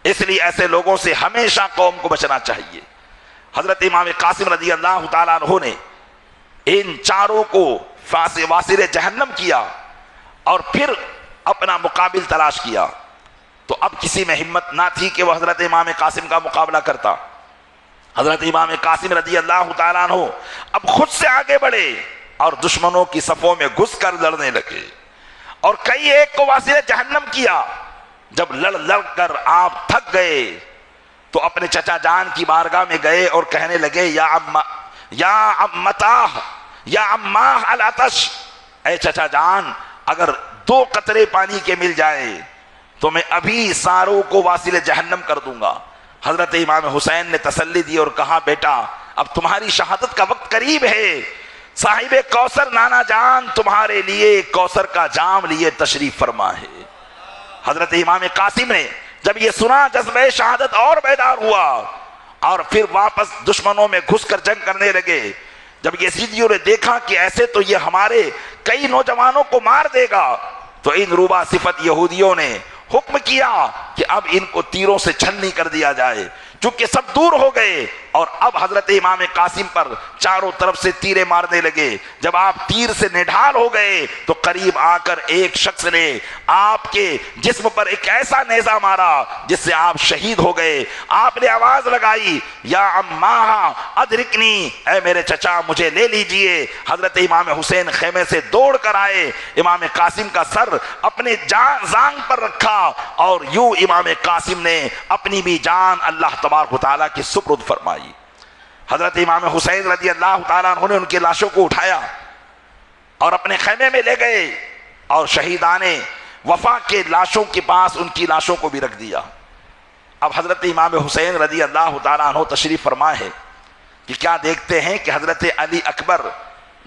اس لیے ایسے لوگوں سے ہمیشہ قوم کو بچنا چاہیے۔ حضرت امام قاسم رضی اللہ تعالیٰ عنہ نے ان چاروں کو واسر جہنم کیا اور پھر اپنا مقابل تلاش کیا، تو اب کسی میں ہمت نہ تھی کہ وہ حضرت امام قاسم کا مقابلہ کرتا۔ حضرت امام قاسم رضی اللہ تعالیٰ عنہ اب خود سے آگے بڑھے اور دشمنوں کی صفوں میں گھس کر لڑنے لگے، اور کئی ایک کو واسر جہنم کیا۔ جب لڑ کر آپ تھک گئے تو اپنے چچا جان کی بارگاہ میں گئے اور کہنے لگے یا اماہ العطش، اے چچا جان اگر 2 قطرے پانی کے مل جائے تو میں ابھی ساروں کو واسل جہنم کر دوں گا۔ حضرت امام حسین نے تسلی دی اور کہا بیٹا اب تمہاری شہادت کا وقت قریب ہے، صاحب کوثر نانا جان تمہارے لیے کوثر کا جام لیے تشریف فرما ہے۔ حضرت امام قاسم نے جب یہ سنا جذبہ شہادت اور بیدار ہوا اور پھر واپس دشمنوں میں گھس کر جنگ کرنے لگے۔ جب یزیدیوں نے دیکھا کہ ایسے تو یہ ہمارے کئی نوجوانوں کو مار دے گا، تو ان روبا صفت یہودیوں نے حکم کیا کہ اب ان کو تیروں سے چھلنی کر دیا جائے۔ چونکہ سب دور ہو گئے اور اب حضرت امام قاسم پر چاروں طرف سے تیرے مارنے لگے۔ جب آپ تیر سے نڈھال ہو گئے تو قریب آ کر ایک شخص نے آپ کے جسم پر ایک ایسا نیزہ مارا جس سے آپ شہید ہو گئے۔ آپ نے آواز لگائی یا اماہ ادرکنی، اے میرے چچا مجھے لے لیجئے۔ حضرت امام حسین خیمے سے دوڑ کر آئے، امام قاسم کا سر اپنے زانگ پر رکھا اور یوں امام قاسم نے اپنی بھی جان اللہ تبارک و تعالیٰ کی سپرد فرمائی۔ حضرت امام حسین رضی اللہ تعالیٰ عنہ نے ان کی لاشوں کو اٹھایا اور اپنے خیمے میں لے گئے اور شہیدان وفا کے لاشوں کے پاس ان کی لاشوں کو بھی رکھ دیا۔ اب حضرت امام حسین رضی اللہ تعالیٰ عنہ تشریف فرما ہے کہ کیا دیکھتے ہیں کہ حضرت علی اکبر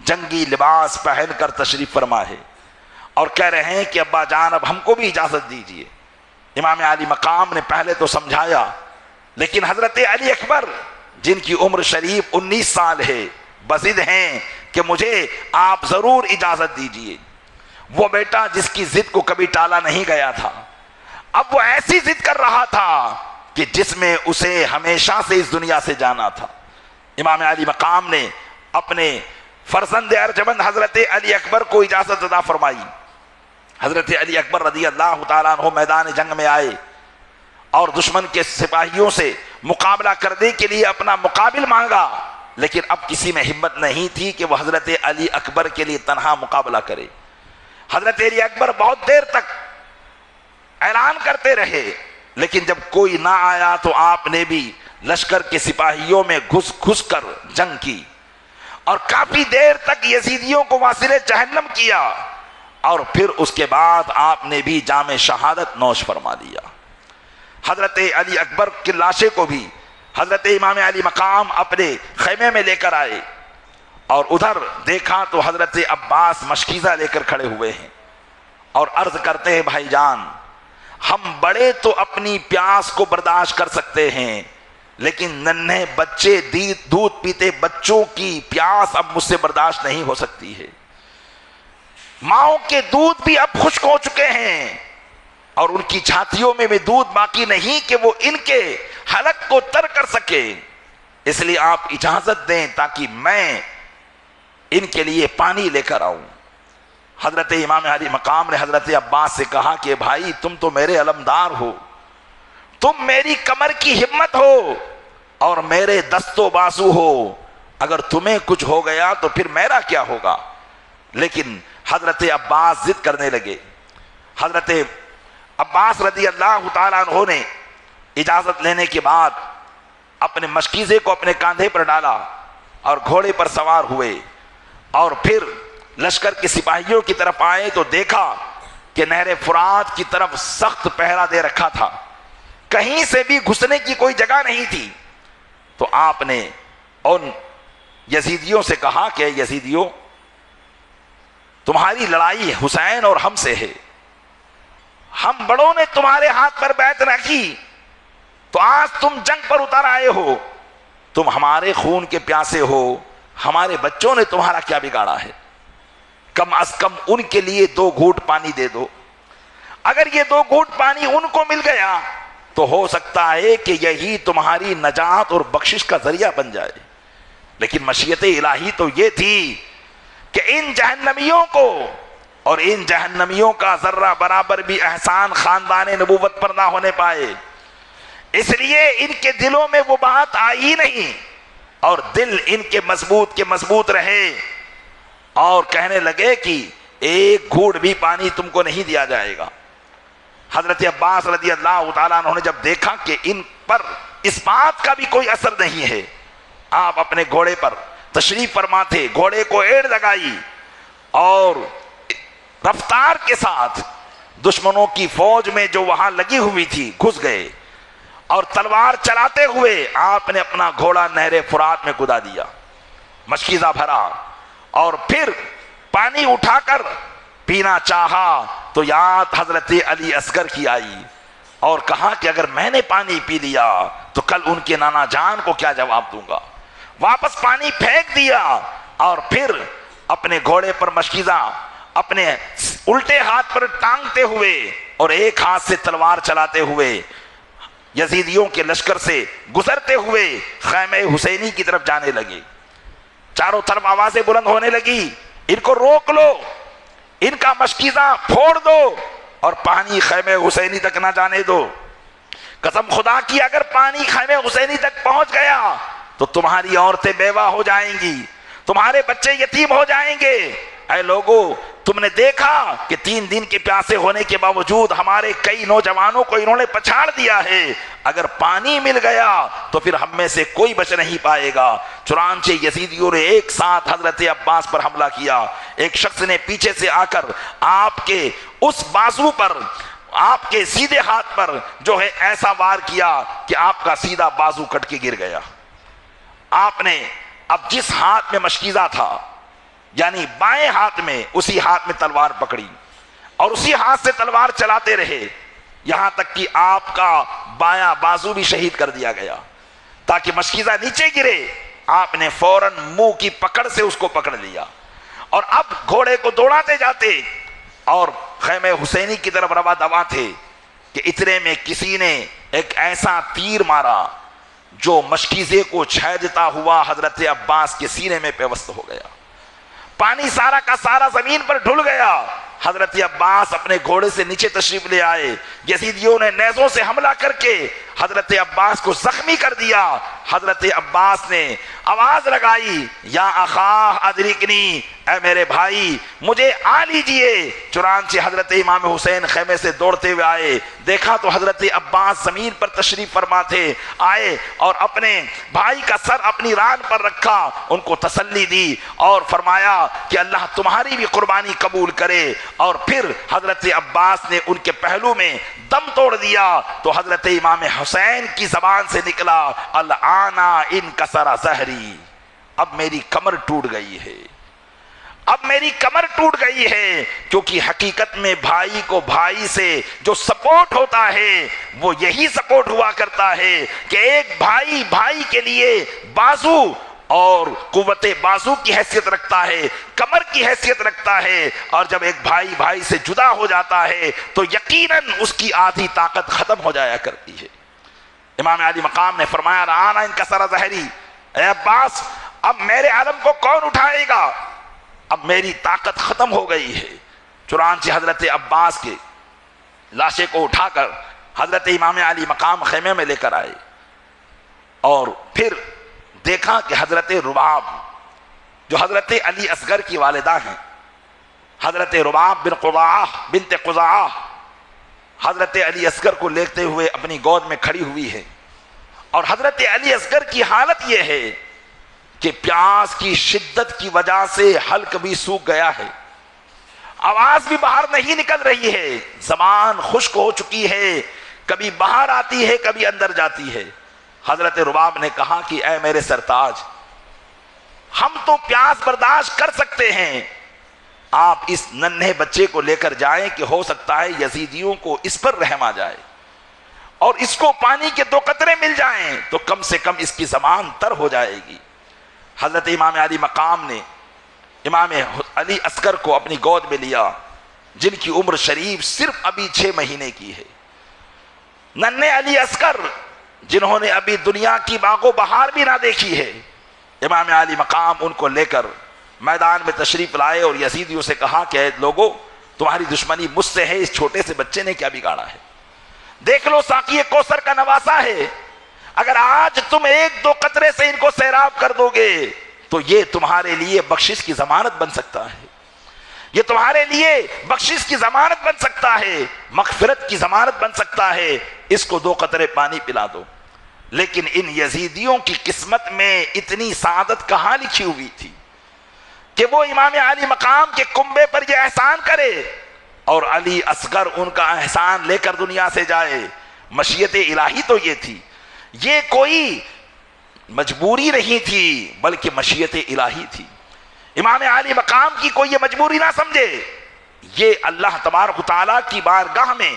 جنگی لباس پہن کر تشریف فرما ہے اور کہہ رہے ہیں کہ ابا جان اب ہم کو بھی اجازت دیجیے۔ امام علی مقام نے پہلے تو سمجھایا، لیکن حضرت علی اکبر جن کی عمر شریف 19 سال ہے، بضد ہیں کہ مجھے آپ ضرور اجازت دیجئے۔ وہ بیٹا جس کی ضد کو کبھی ٹالا نہیں گیا تھا، اب وہ ایسی ضد کر رہا تھا کہ جس میں اسے ہمیشہ سے اس دنیا سے جانا تھا۔ امام علی مقام نے اپنے فرزند ارجمند حضرت علی اکبر کو اجازت عطا فرمائی۔ حضرت علی اکبر رضی اللہ تعالیٰ عنہ میدان جنگ میں آئے اور دشمن کے سپاہیوں سے مقابلہ کرنے کے لیے اپنا مقابل مانگا، لیکن اب کسی میں ہمت نہیں تھی کہ وہ حضرت علی اکبر کے لیے تنہا مقابلہ کرے۔ حضرت علی اکبر بہت دیر تک اعلان کرتے رہے، لیکن جب کوئی نہ آیا تو آپ نے بھی لشکر کے سپاہیوں میں گھس گھس کر جنگ کی اور کافی دیر تک یزیدیوں کو واصل جہنم کیا، اور پھر اس کے بعد آپ نے بھی جام شہادت نوش فرما لیا۔ حضرت علی اکبر کی لاشیں کو بھی حضرت امام علی مقام اپنے خیمے میں لے کر آئے، اور ادھر دیکھا تو حضرت عباس مشکیزہ لے کر کھڑے ہوئے ہیں اور عرض کرتے ہیں بھائی جان، ہم بڑے تو اپنی پیاس کو برداشت کر سکتے ہیں، لیکن ننھے بچے دودھ پیتے بچوں کی پیاس اب مجھ سے برداشت نہیں ہو سکتی ہے۔ ماؤں کے دودھ بھی اب خشک ہو چکے ہیں اور ان کی چھاتیوں میں بھی دودھ باقی نہیں کہ وہ ان کے حلق کو تر کر سکے، اس لیے آپ اجازت دیں تاکہ میں ان کے لیے پانی لے کر آؤں۔ حضرت امام علی مقام نے حضرت عباس سے کہا کہ بھائی تم تو میرے علمدار ہو، تم میری کمر کی ہمت ہو اور میرے دست و بازو ہو، اگر تمہیں کچھ ہو گیا تو پھر میرا کیا ہوگا؟ لیکن حضرت عباس ضد کرنے لگے۔ حضرت عباس رضی اللہ تعالیٰ عنہ نے اجازت لینے کے بعد اپنے مشکیزے کو اپنے کاندھے پر ڈالا اور گھوڑے پر سوار ہوئے، اور پھر لشکر کے سپاہیوں کی طرف آئے تو دیکھا کہ نہر فرات کی طرف سخت پہرا دے رکھا تھا، کہیں سے بھی گھسنے کی کوئی جگہ نہیں تھی۔ تو آپ نے ان یزیدیوں سے کہا کہ یزیدیوں، تمہاری لڑائی حسین اور ہم سے ہے، ہم بڑوں نے تمہارے ہاتھ پر بیعت نہ کی تو آج تم جنگ پر اتر آئے ہو، تم ہمارے خون کے پیاسے ہو، ہمارے بچوں نے تمہارا کیا بگاڑا ہے؟ کم از کم ان کے لیے 2 گھونٹ پانی دے دو، اگر یہ 2 گھونٹ پانی ان کو مل گیا تو ہو سکتا ہے کہ یہی تمہاری نجات اور بخشش کا ذریعہ بن جائے۔ لیکن مشیت الہی تو یہ تھی کہ ان جہنمیوں کو اور ان جہنمیوں کا ذرہ برابر بھی احسان خاندان نبوت پر نہ ہونے پائے، اس لیے ان کے دلوں میں وہ بات آئی ہی نہیں، اور دل ان کے مضبوط رہے، اور کہنے لگے کہ 1 گھونٹ بھی پانی تم کو نہیں دیا جائے گا۔ حضرت عباس رضی اللہ تعالیٰ عنہ نے جب دیکھا کہ ان پر اس بات کا بھی کوئی اثر نہیں ہے، آپ اپنے گھوڑے پر تشریف فرما تھے، گھوڑے کو ایڑ لگائی اور رفتار کے ساتھ دشمنوں کی فوج میں جو وہاں لگی ہوئی تھی گھس گئے، اور تلوار چلاتے ہوئے آپ نے اپنا گھوڑا نہر فرات میں کدا دیا، مشکیزہ بھرا، اور پھر پانی اٹھا کر پینا چاہا تو یاد حضرت علی اصغر کی آئی اور کہا کہ اگر میں نے پانی پی لیا تو کل ان کے نانا جان کو کیا جواب دوں گا۔ واپس پانی پھینک دیا اور پھر اپنے گھوڑے پر مشکیزہ اپنے الٹے ہاتھ پر ٹانگتے ہوئے اور ایک ہاتھ سے تلوار چلاتے ہوئے یزیدیوں کے لشکر سے گزرتے ہوئے خیمہ حسینی کی طرف جانے لگے۔ چاروں طرف آوازیں بلند ہونے لگی، ان کو روک لو، ان کا مشکیزہ پھوڑ دو اور پانی خیمہ حسینی تک نہ جانے دو۔ قسم خدا کی اگر پانی خیمہ حسینی تک پہنچ گیا تو تمہاری عورتیں بیوہ ہو جائیں گی، تمہارے بچے یتیم ہو جائیں گے۔ اے لوگو، تم نے دیکھا کہ 3 دن کے پیاسے ہونے کے باوجود ہمارے کئی نوجوانوں کو انہوں نے پچھاڑ دیا ہے، اگر پانی مل گیا تو پھر ہم میں سے کوئی بچ نہیں پائے گا۔ چنانچہ یزیدیوں نے ایک ساتھ حضرت عباس پر حملہ کیا۔ ایک شخص نے پیچھے سے آ کر آپ کے اس بازو پر، آپ کے سیدھے ہاتھ پر جو ہے ایسا وار کیا کہ آپ کا سیدھا بازو کٹ کے گر گیا۔ آپ نے اب جس ہاتھ میں مشکیزہ تھا یعنی بائیں ہاتھ میں، اسی ہاتھ میں تلوار پکڑی اور اسی ہاتھ سے تلوار چلاتے رہے، یہاں تک کہ آپ کا بایاں بازو بھی شہید کر دیا گیا۔ تاکہ مشکیزہ نیچے گرے، آپ نے فوراً منہ کی پکڑ سے اس کو پکڑ لیا، اور اب گھوڑے کو دوڑاتے جاتے اور خیمہ حسینی کی طرف رواں دواں تھے کہ اتنے میں کسی نے ایک ایسا تیر مارا جو مشکیزے کو چھیدتا ہوا حضرت عباس کے سینے میں پیوست ہو گیا۔ پانی سارا کا سارا زمین پر ڈھل گیا۔ حضرت عباس اپنے گھوڑے سے نیچے تشریف لے آئے، یزیدیوں نے نیزوں سے حملہ کر کے حضرت عباس کو زخمی کر دیا۔ حضرت عباس نے آواز لگائی، یا اخا ادرکنی، اے میرے بھائی مجھے آ لیجئے۔ چنانچہ حضرت امام حسین خیمے سے دوڑتے ہوئے آئے، دیکھا تو حضرت عباس زمین پر تشریف فرما تھے، آئے اور اپنے بھائی کا سر اپنی ران پر رکھا، ان کو تسلی دی اور فرمایا کہ اللہ تمہاری بھی قربانی قبول کرے، اور پھر حضرت عباس نے ان کے پہلو میں دم توڑ دیا تو حضرت امام حسین کی زبان سے نکلا، الآنا انکسر ظہری، اب میری کمر ٹوٹ گئی ہے، اب میری کمر ٹوٹ گئی ہے، کیونکہ حقیقت میں بھائی کو بھائی سے جو سپورٹ ہوتا ہے وہ یہی سپورٹ ہوا کرتا ہے کہ ایک بھائی بھائی کے لیے بازو اور قوت بازو کی حیثیت رکھتا ہے، کمر کی حیثیت رکھتا ہے، اور جب ایک بھائی بھائی سے جدا ہو جاتا ہے تو یقیناً اس کی آدھی طاقت ختم ہو جایا کرتی ہے۔ امام علی مقام نے فرمایا، رآنا انکسر ظہری، اے عباس اب میرے علم کو کون اٹھائے گا، اب میری طاقت ختم ہو گئی ہے۔ چنانچہ حضرت عباس کے لاشے کو اٹھا کر حضرت امام علی مقام خیمے میں لے کر آئے، اور پھر دیکھا کہ حضرت رباب جو حضرت علی اصغر کی والدہ ہیں، حضرت رباب بنت قضاعہ حضرت علی اصغر کو لیتے ہوئے اپنی گود میں کھڑی ہوئی ہے، اور حضرت علی اصغر کی حالت یہ ہے کہ پیاس کی شدت کی وجہ سے حلق بھی سوکھ گیا ہے، آواز بھی باہر نہیں نکل رہی ہے، زبان خشک ہو چکی ہے، کبھی باہر آتی ہے کبھی اندر جاتی ہے۔ حضرت رباب نے کہا کہ اے میرے سرتاج، ہم تو پیاس برداشت کر سکتے ہیں، آپ اس ننھے بچے کو لے کر جائیں کہ ہو سکتا ہے یزیدیوں کو اس پر رحم آ جائے اور اس کو پانی کے 2 قطرے مل جائیں تو کم سے کم اس کی زبان تر ہو جائے گی۔ حضرت امام علی مقام نے امام علی اصغر کو اپنی گود میں لیا، جن کی عمر شریف صرف ابھی 6 مہینے کی ہے۔ ننھے علی اصغر جنہوں نے ابھی دنیا کی باغ و بہار بھی نہ دیکھی ہے، امام علی مقام ان کو لے کر میدان میں تشریف لائے اور یزیدیوں سے کہا کہ اے لوگو، تمہاری دشمنی مجھ سے ہے، اس چھوٹے سے بچے نے کیا بگاڑا ہے؟ دیکھ لو ساقی کوثر کا نواسا ہے، اگر آج تم 1-2 قطرے سے ان کو سیراب کر دو گے تو یہ تمہارے لیے بخشش کی ضمانت بن سکتا ہے، یہ تمہارے لیے بخشش کی ضمانت بن سکتا ہے، مغفرت کی ضمانت بن سکتا ہے، اس کو 2 قطرے پانی پلا دو۔ لیکن ان یزیدیوں کی قسمت میں اتنی سعادت کہاں لکھی ہوئی تھی کہ وہ امام علی مقام کے کنبے پر یہ احسان کرے اور علی اصغر ان کا احسان لے کر دنیا سے جائے۔ مشیت الہی تو یہ تھی، یہ کوئی مجبوری نہیں تھی بلکہ مشیت الہی تھی۔ امام علی مقام کی کوئی یہ مجبوری نہ سمجھے، یہ اللہ تبارک و تعالیٰ کی بارگاہ میں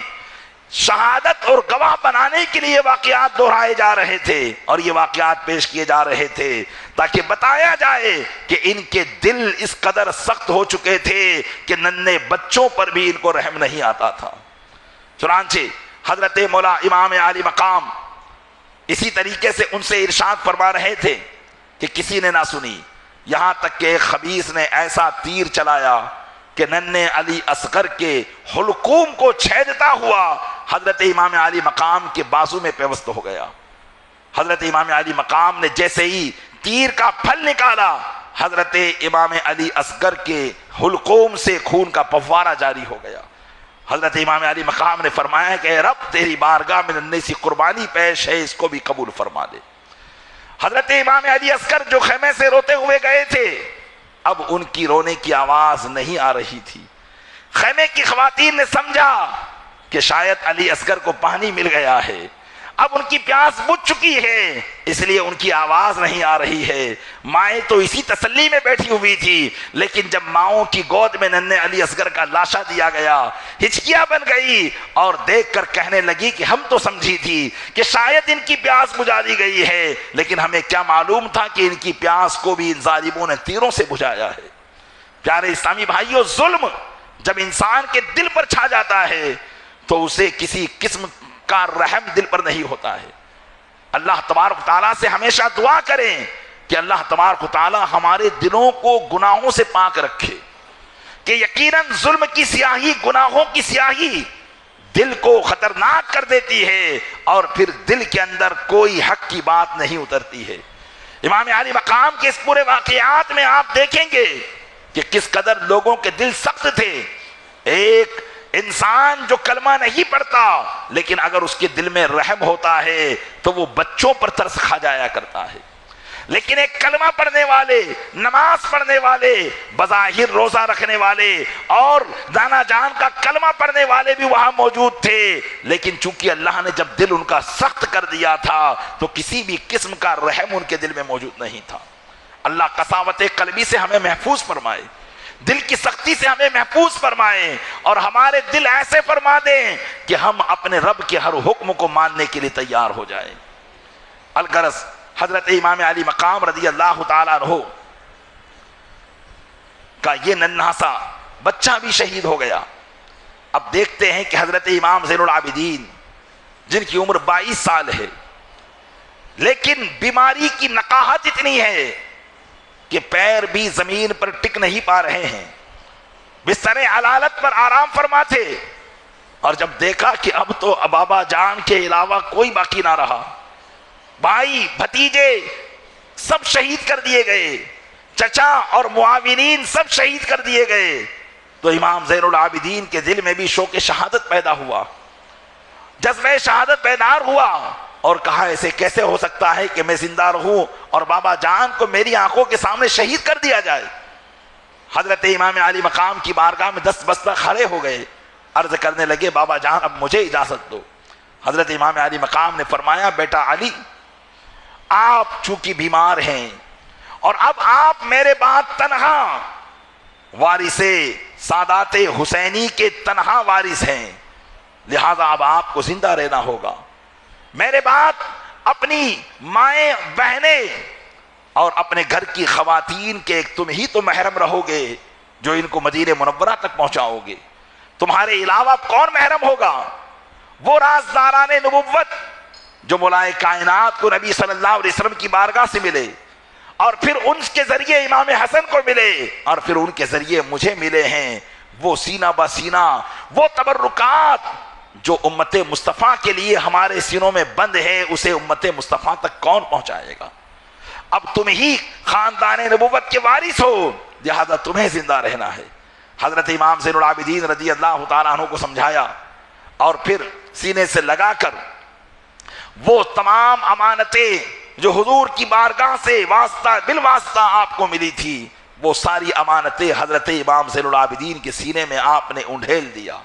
شہادت اور گواہ بنانے کے لیے واقعات دہرائے جا رہے تھے اور یہ واقعات پیش کیے جا رہے تھے تاکہ بتایا جائے کہ ان کے دل اس قدر سخت ہو چکے تھے کہ ننھے بچوں پر بھی ان کو رحم نہیں آتا تھا۔ چنانچہ حضرت مولا امام علی مقام اسی طریقے سے ان سے ارشاد فرما رہے تھے کہ کسی نے نہ سنی، یہاں تک کہ ایک خبیث نے ایسا تیر چلایا کہ ننھے علی اصغر کے حلقوم کو چھیدتا ہوا حضرت امام علی مقام کے بازو میں پیوست ہو گیا۔ حضرت امام علی مقام نے جیسے ہی تیر کا پھل نکالا، حضرت امام علی اصغر کے حلقوم سے خون کا فوارہ جاری ہو گیا۔ حضرت امام علی مقام نے فرمایا کہ اے رب، تیری بارگاہ میں ننھی سی قربانی پیش ہے، اس کو بھی قبول فرما دے۔ حضرت امام علی اصغر جو خیمے سے روتے ہوئے گئے تھے، اب ان کی رونے کی آواز نہیں آ رہی تھی۔ خیمے کی خواتین نے سمجھا کہ شاید علی اصغر کو پانی مل گیا ہے، اب ان کی پیاس بجھ چکی ہے، اس لیے ان کی آواز نہیں آ رہی ہے۔ مائیں تو اسی تسلی میں بیٹھی ہوئی تھی، لیکن جب ماؤں کی گود میں ننھے علی اصغر کا لاشا دیا گیا، ہچکیاں بن گئی اور دیکھ کر کہنے لگی کہ ہم تو سمجھی تھی کہ شاید ان کی پیاس بجھا دی گئی ہے، لیکن ہمیں کیا معلوم تھا کہ ان کی پیاس کو بھی ان ظالموں نے تیروں سے بجھایا ہے۔ پیارے اسلامی بھائیوں، ظلم جب انسان کے دل پر چھا جاتا ہے تو اسے کسی قسم کا رحم دل پر نہیں ہوتا ہے۔ اللہ تبارک تعالیٰ سے ہمیشہ دعا کریں کہ اللہ تبارک تعالیٰ ہمارے دلوں کو گناہوں سے پاک رکھے، کہ یقیناً ظلم کی سیاہی، گناہوں کی سیاہی دل کو خطرناک کر دیتی ہے اور پھر دل کے اندر کوئی حق کی بات نہیں اترتی ہے۔ امام علی مقام کے اس پورے واقعات میں آپ دیکھیں گے کہ کس قدر لوگوں کے دل سخت تھے۔ ایک انسان جو کلمہ نہیں پڑھتا لیکن اگر اس کے دل میں رحم ہوتا ہے تو وہ بچوں پر ترس کھا جایا کرتا ہے، لیکن ایک کلمہ پڑھنے والے، نماز پڑھنے والے، بظاہر روزہ رکھنے والے اور دانا جان کا کلمہ پڑھنے والے بھی وہاں موجود تھے، لیکن چونکہ اللہ نے جب دل ان کا سخت کر دیا تھا تو کسی بھی قسم کا رحم ان کے دل میں موجود نہیں تھا۔ اللہ قساوت قلبی سے ہمیں محفوظ فرمائے، دل کی سختی سے ہمیں محفوظ فرمائے اور ہمارے دل ایسے فرما دیں کہ ہم اپنے رب کے ہر حکم کو ماننے کے لیے تیار ہو جائیں۔ الغرض حضرت امام علی مقام رضی اللہ تعالیٰ عنہ کا یہ ننھا سا بچہ بھی شہید ہو گیا۔ اب دیکھتے ہیں کہ حضرت امام زین العابدین جن کی عمر 22 سال ہے، لیکن بیماری کی نقاہت اتنی ہے کہ پیر بھی زمین پر ٹک نہیں پا رہے ہیں، بستر علالت پر آرام فرما تھے، اور جب دیکھا کہ اب تو بابا جان کے علاوہ کوئی باقی نہ رہا، بھائی بھتیجے سب شہید کر دیے گئے، چچا اور معاونین سب شہید کر دیے گئے، تو امام زین العابدین کے دل میں بھی شوق شہادت پیدا ہوا، جذبہ شہادت بیدار ہوا اور کہا ایسے کیسے ہو سکتا ہے کہ میں زندہ رہوں اور بابا جان کو میری آنکھوں کے سامنے شہید کر دیا جائے۔ حضرت امام علی مقام کی بارگاہ میں دست بستہ کھڑے ہو گئے، عرض کرنے لگے بابا جان اب مجھے اجازت دو۔ حضرت امام علی مقام نے فرمایا بیٹا علی، آپ چونکہ بیمار ہیں اور اب آپ میرے بعد تنہا وارث سادات حسینی کے تنہا وارث ہیں، لہذا اب آپ کو زندہ رہنا ہوگا۔ میرے بعد اپنی مائیں بہنیں اور اپنے گھر کی خواتین کے تم ہی تو محرم رہو گے جو ان کو مدینہ منورہ تک پہنچاؤ گے، تمہارے علاوہ کون محرم ہوگا؟ وہ رازداران نبوت جو مولائے کائنات کو نبی صلی اللہ علیہ وسلم کی بارگاہ سے ملے اور پھر ان کے ذریعے امام حسن کو ملے اور پھر ان کے ذریعے مجھے ملے ہیں، وہ سینہ بہ سینہ وہ تبرکات جو امت مصطفیٰ کے لیے ہمارے سینوں میں بند ہے، اسے امت مصطفیٰ تک کون پہنچائے گا؟ اب تم ہی خاندان نبوت کے وارث ہو، لہذا تمہیں زندہ رہنا ہے۔ حضرت امام زین العابدین رضی اللہ تعالیٰ عنہ کو سمجھایا اور پھر سینے سے لگا کر وہ تمام امانتیں جو حضور کی بارگاہ سے واسطہ بالواسطہ آپ کو ملی تھی، وہ ساری امانتیں حضرت امام زین العابدین کے سینے میں آپ نے انڈھیل دیا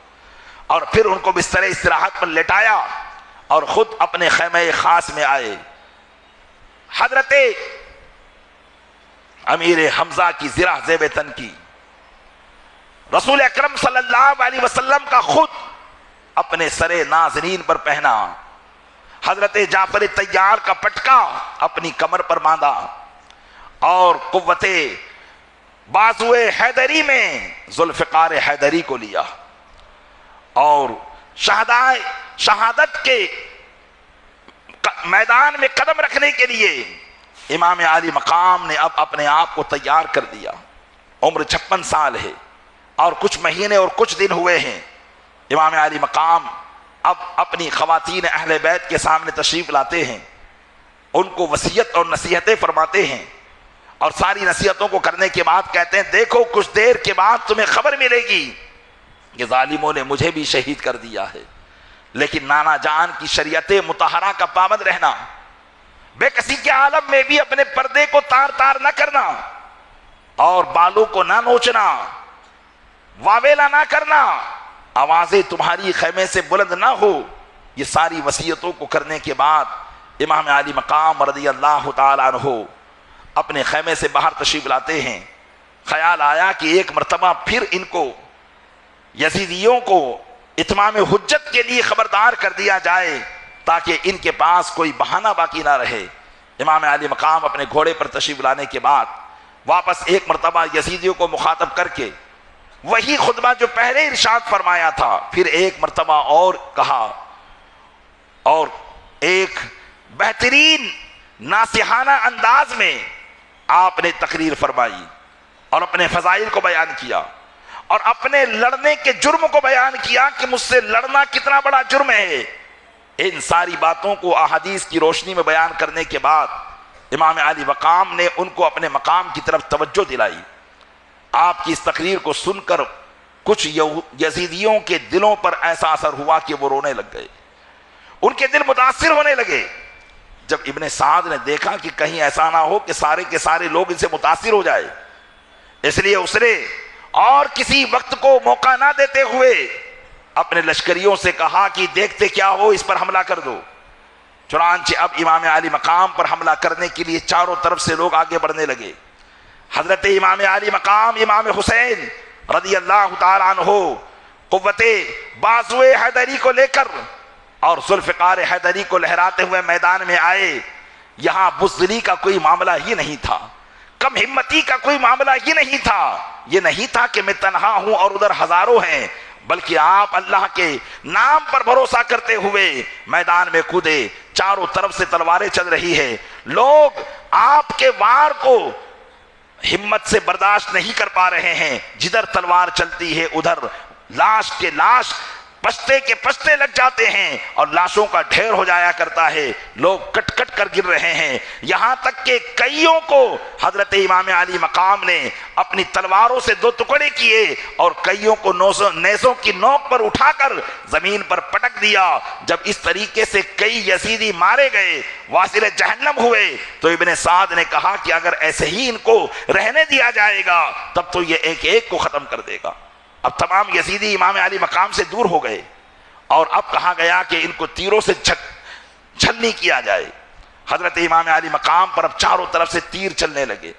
اور پھر ان کو بستر استراحت پر لٹایا اور خود اپنے خیمہ خاص میں آئے۔ حضرت امیر حمزہ کی زرہ زیب تن کی، رسول اکرم صلی اللہ علیہ وسلم کا خود اپنے سر ناظرین پر پہنا، حضرت جعفر طیار کا پٹکا اپنی کمر پر باندھا اور قوت بازوئے حیدری میں ذوالفقار حیدری کو لیا اور شہادت کے میدان میں قدم رکھنے کے لیے امام علی مقام نے اب اپنے آپ کو تیار کر دیا۔ عمر 56 سال ہے اور کچھ مہینے اور کچھ دن ہوئے ہیں۔ امام علی مقام اب اپنی خواتین اہل بیت کے سامنے تشریف لاتے ہیں، ان کو وصیت اور نصیحتیں فرماتے ہیں اور ساری نصیحتوں کو کرنے کے بعد کہتے ہیں دیکھو کچھ دیر کے بعد تمہیں خبر ملے گی کہ ظالموں نے مجھے بھی شہید کر دیا ہے، لیکن نانا جان کی شریعت مطہرہ کا پابند رہنا، بے کسی کے عالم میں بھی اپنے پردے کو تار تار نہ کرنا اور بالوں کو نہ نوچنا، واویلا نہ کرنا، آوازیں تمہاری خیمے سے بلند نہ ہو، یہ ساری وصیتوں کو کرنے کے بعد امام علی مقام رضی اللہ تعالیٰ عنہ اپنے خیمے سے باہر تشریف لاتے ہیں۔ خیال آیا کہ ایک مرتبہ پھر ان کو یزیدیوں کو اتمام حجت کے لیے خبردار کر دیا جائے تاکہ ان کے پاس کوئی بہانہ باقی نہ رہے۔ امام علی مقام اپنے گھوڑے پر تشریف لانے کے بعد واپس ایک مرتبہ یزیدیوں کو مخاطب کر کے وہی خطبہ جو پہلے ارشاد فرمایا تھا پھر ایک مرتبہ اور کہا، اور ایک بہترین ناصحانہ انداز میں آپ نے تقریر فرمائی اور اپنے فضائل کو بیان کیا اور اپنے لڑنے کے جرم کو بیان کیا کہ مجھ سے لڑنا کتنا بڑا جرم ہے۔ ان ساری باتوں کو احادیث کی روشنی میں بیان کرنے کے بعد امام علی مقام نے ان کو اپنے مقام کی طرف توجہ دلائی۔ آپ کی اس تقریر کو سن کر کچھ یزیدیوں کے دلوں پر ایسا اثر ہوا کہ وہ رونے لگ گئے، ان کے دل متاثر ہونے لگے۔ جب ابن سعد نے دیکھا کہ کہیں ایسا نہ ہو کہ سارے کے سارے لوگ ان سے متاثر ہو جائے، اس لیے اس نے اور کسی وقت کو موقع نہ دیتے ہوئے اپنے لشکریوں سے کہا کہ دیکھتے کیا ہو، اس پر حملہ کر دو۔ چنانچہ اب امام علی مقام پر حملہ کرنے کے لیے چاروں طرف سے لوگ آگے بڑھنے لگے۔ حضرت امام علی مقام امام حسین رضی اللہ تعالیٰ عنہ قوت بازو حیدری کو لے کر اور ذوالفقار حیدری کو لہراتے ہوئے میدان میں آئے۔ یہاں بزدلی کا کوئی معاملہ ہی نہیں تھا، کم ہمتی کا کوئی معاملہ ہی نہیں تھا۔ یہ نہیں تھا کہ میں تنہا ہوں اور ادھر ہزاروں ہیں، بلکہ آپ اللہ کے نام پر بھروسہ کرتے ہوئے میدان میں کودے۔ چاروں طرف سے تلواریں چل رہی ہے، لوگ آپ کے وار کو ہمت سے برداشت نہیں کر پا رہے ہیں۔ جدھر تلوار چلتی ہے ادھر لاش کے لاش پشتے کے پشتے لگ جاتے ہیں اور لاشوں کا ڈھیر ہو جایا کرتا ہے، لوگ کٹ کٹ کر گر رہے ہیں، یہاں تک کہ کئیوں کو حضرت امام علی مقام نے اپنی تلواروں سے دو ٹکڑے کیے اور کئیوں کو نیزوں کی نوک پر اٹھا کر زمین پر پٹک دیا۔ جب اس طریقے سے کئی یزیدی مارے گئے، واصل جہنم ہوئے، تو ابن سعد نے کہا کہ اگر ایسے ہی ان کو رہنے دیا جائے گا تب تو یہ ایک ایک کو ختم کر دے گا۔ اب تمام یزیدی امام علی مقام سے دور ہو گئے اور اب کہا گیا کہ ان کو تیروں سے چھلنی کیا جائے۔ حضرت امام علی مقام پر اب چاروں طرف سے تیر چلنے لگے۔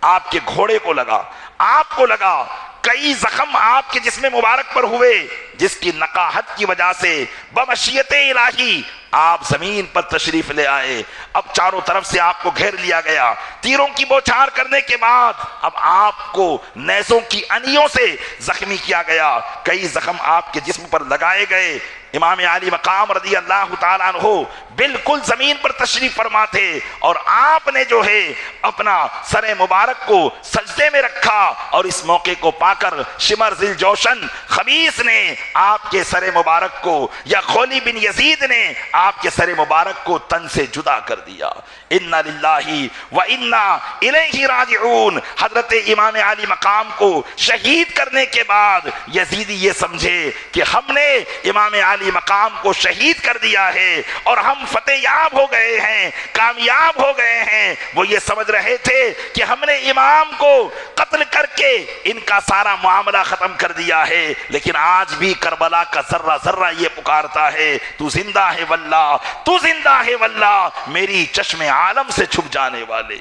آپ کے گھوڑے کو لگا، آپ کو لگا، کئی زخم آپ کے جسم مبارک پر ہوئے، جس کی نقاہت کی وجہ سے بمشیت الہی آپ زمین پر تشریف لے آئے۔ اب چاروں طرف سے آپ کو گھیر لیا گیا، تیروں کی بوچھار کرنے کے بعد اب آپ کو نیزوں کی انیوں سے زخمی کیا گیا، کئی زخم آپ کے جسم پر لگائے گئے۔ امام علی مقام رضی اللہ تعالیٰ عنہ بالکل زمین پر تشریف فرما تھے اور آپ نے جو ہے اپنا سر مبارک کو سجدے میں رکھا، اور اس موقع کو پا کر شمر ذی الجوشن خبیث نے آپ کے سر مبارک کو، یا خولی بن یزید نے آپ کے سر مبارک کو تن سے جدا کر دیا۔ انا للہ و انا الیہ راجعون۔ حضرت امام علی مقام کو شہید کرنے کے بعد یزیدی یہ سمجھے کہ ہم نے امام علی مقام کو شہید کر دیا ہے اور ہم فتح یاب ہو گئے ہیں، کامیاب ہو گئے ہیں۔ وہ یہ سمجھ رہے تھے کہ ہم نے امام کو قتل کر کے ان کا سارا معاملہ ختم کر دیا ہے، لیکن آج بھی کربلا کا ذرہ ذرہ یہ پکارتا ہے، تو زندہ ہے واللہ، تو زندہ ہے واللہ، میری چشم عالم سے چھپ جانے والے۔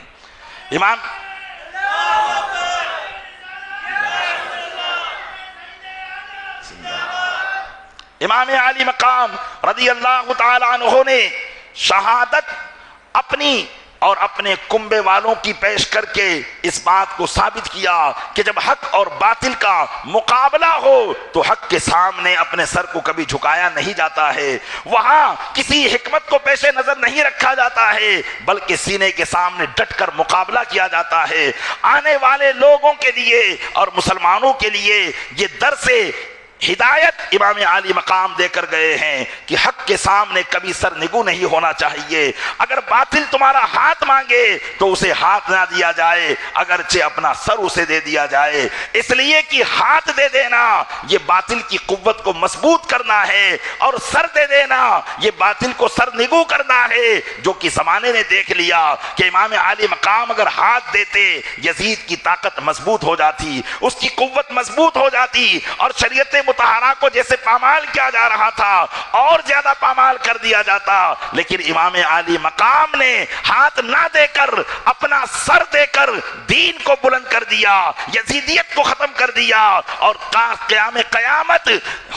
امام علی مقام رضی اللہ تعالی عنہ نے شہادت اپنی اور اپنے کنبے والوں کی پیش کر کے اس بات کو ثابت کیا کہ جب حق اور باطل کا مقابلہ ہو تو حق کے سامنے اپنے سر کو کبھی جھکایا نہیں جاتا ہے، وہاں کسی حکمت کو پیش نظر نہیں رکھا جاتا ہے، بلکہ سینے کے سامنے ڈٹ کر مقابلہ کیا جاتا ہے۔ آنے والے لوگوں کے لیے اور مسلمانوں کے لیے یہ درس ہدایت امام علی مقام دے کر گئے ہیں کہ حق کے سامنے کبھی سر نگو نہیں ہونا چاہیے۔ اگر باطل تمہارا ہاتھ مانگے تو اسے ہاتھ نہ دیا جائے، اگرچہ اپنا سر اسے دے دیا جائے، اس لیے کہ ہاتھ دے دینا یہ باطل کی قوت کو مضبوط کرنا ہے، اور سر دے دینا یہ باطل کو سر نگو کرنا ہے۔ جو کہ زمانے نے دیکھ لیا کہ امام علی مقام اگر ہاتھ دیتے یزید کی طاقت مضبوط ہو جاتی، اس کی قوت مضبوط ہو جاتی، اور شریعت مطہرہ کو جیسے پامال کیا جا رہا تھا اور زیادہ پامال کر دیا جاتا، لیکن امام عالی مقام نے ہاتھ نہ دے کر اپنا سر دے کر دین کو بلند کر دیا، یزیدیت کو ختم کر دیا، اور قیام قیامت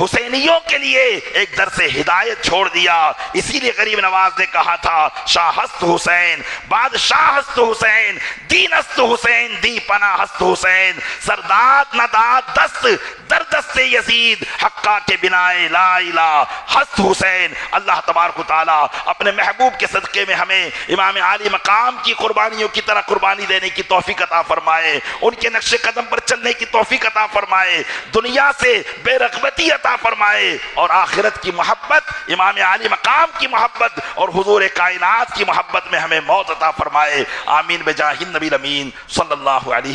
حسینیوں کے لیے ایک درس ہدایت چھوڑ دیا۔ اسی لیے غریب نواز نے کہا تھا شاہ ہست حسین، بادشاہ ہست حسین، دین ہست حسین، دی پناہ ہست حسین، سرداد نداد دست در دست یزید، حقا کے بنائے لا الہ ہست حسین۔ اللہ تبارک و تعالیٰ اپنے محبوب کے صدقے میں ہمیں امام عالی مقام کی قربانیوں کی طرح قربانی دینے کی توفیق عطا فرمائے، ان کے نقش قدم پر چلنے کی توفیق عطا فرمائے، دنیا سے بے رغبتی عطا فرمائے، اور آخرت کی محبت، امام عالی مقام کی محبت اور حضور کائنات کی محبت میں ہمیں موت عطا فرمائے۔ آمین بجاہ النبی الامین صلی اللہ علیہ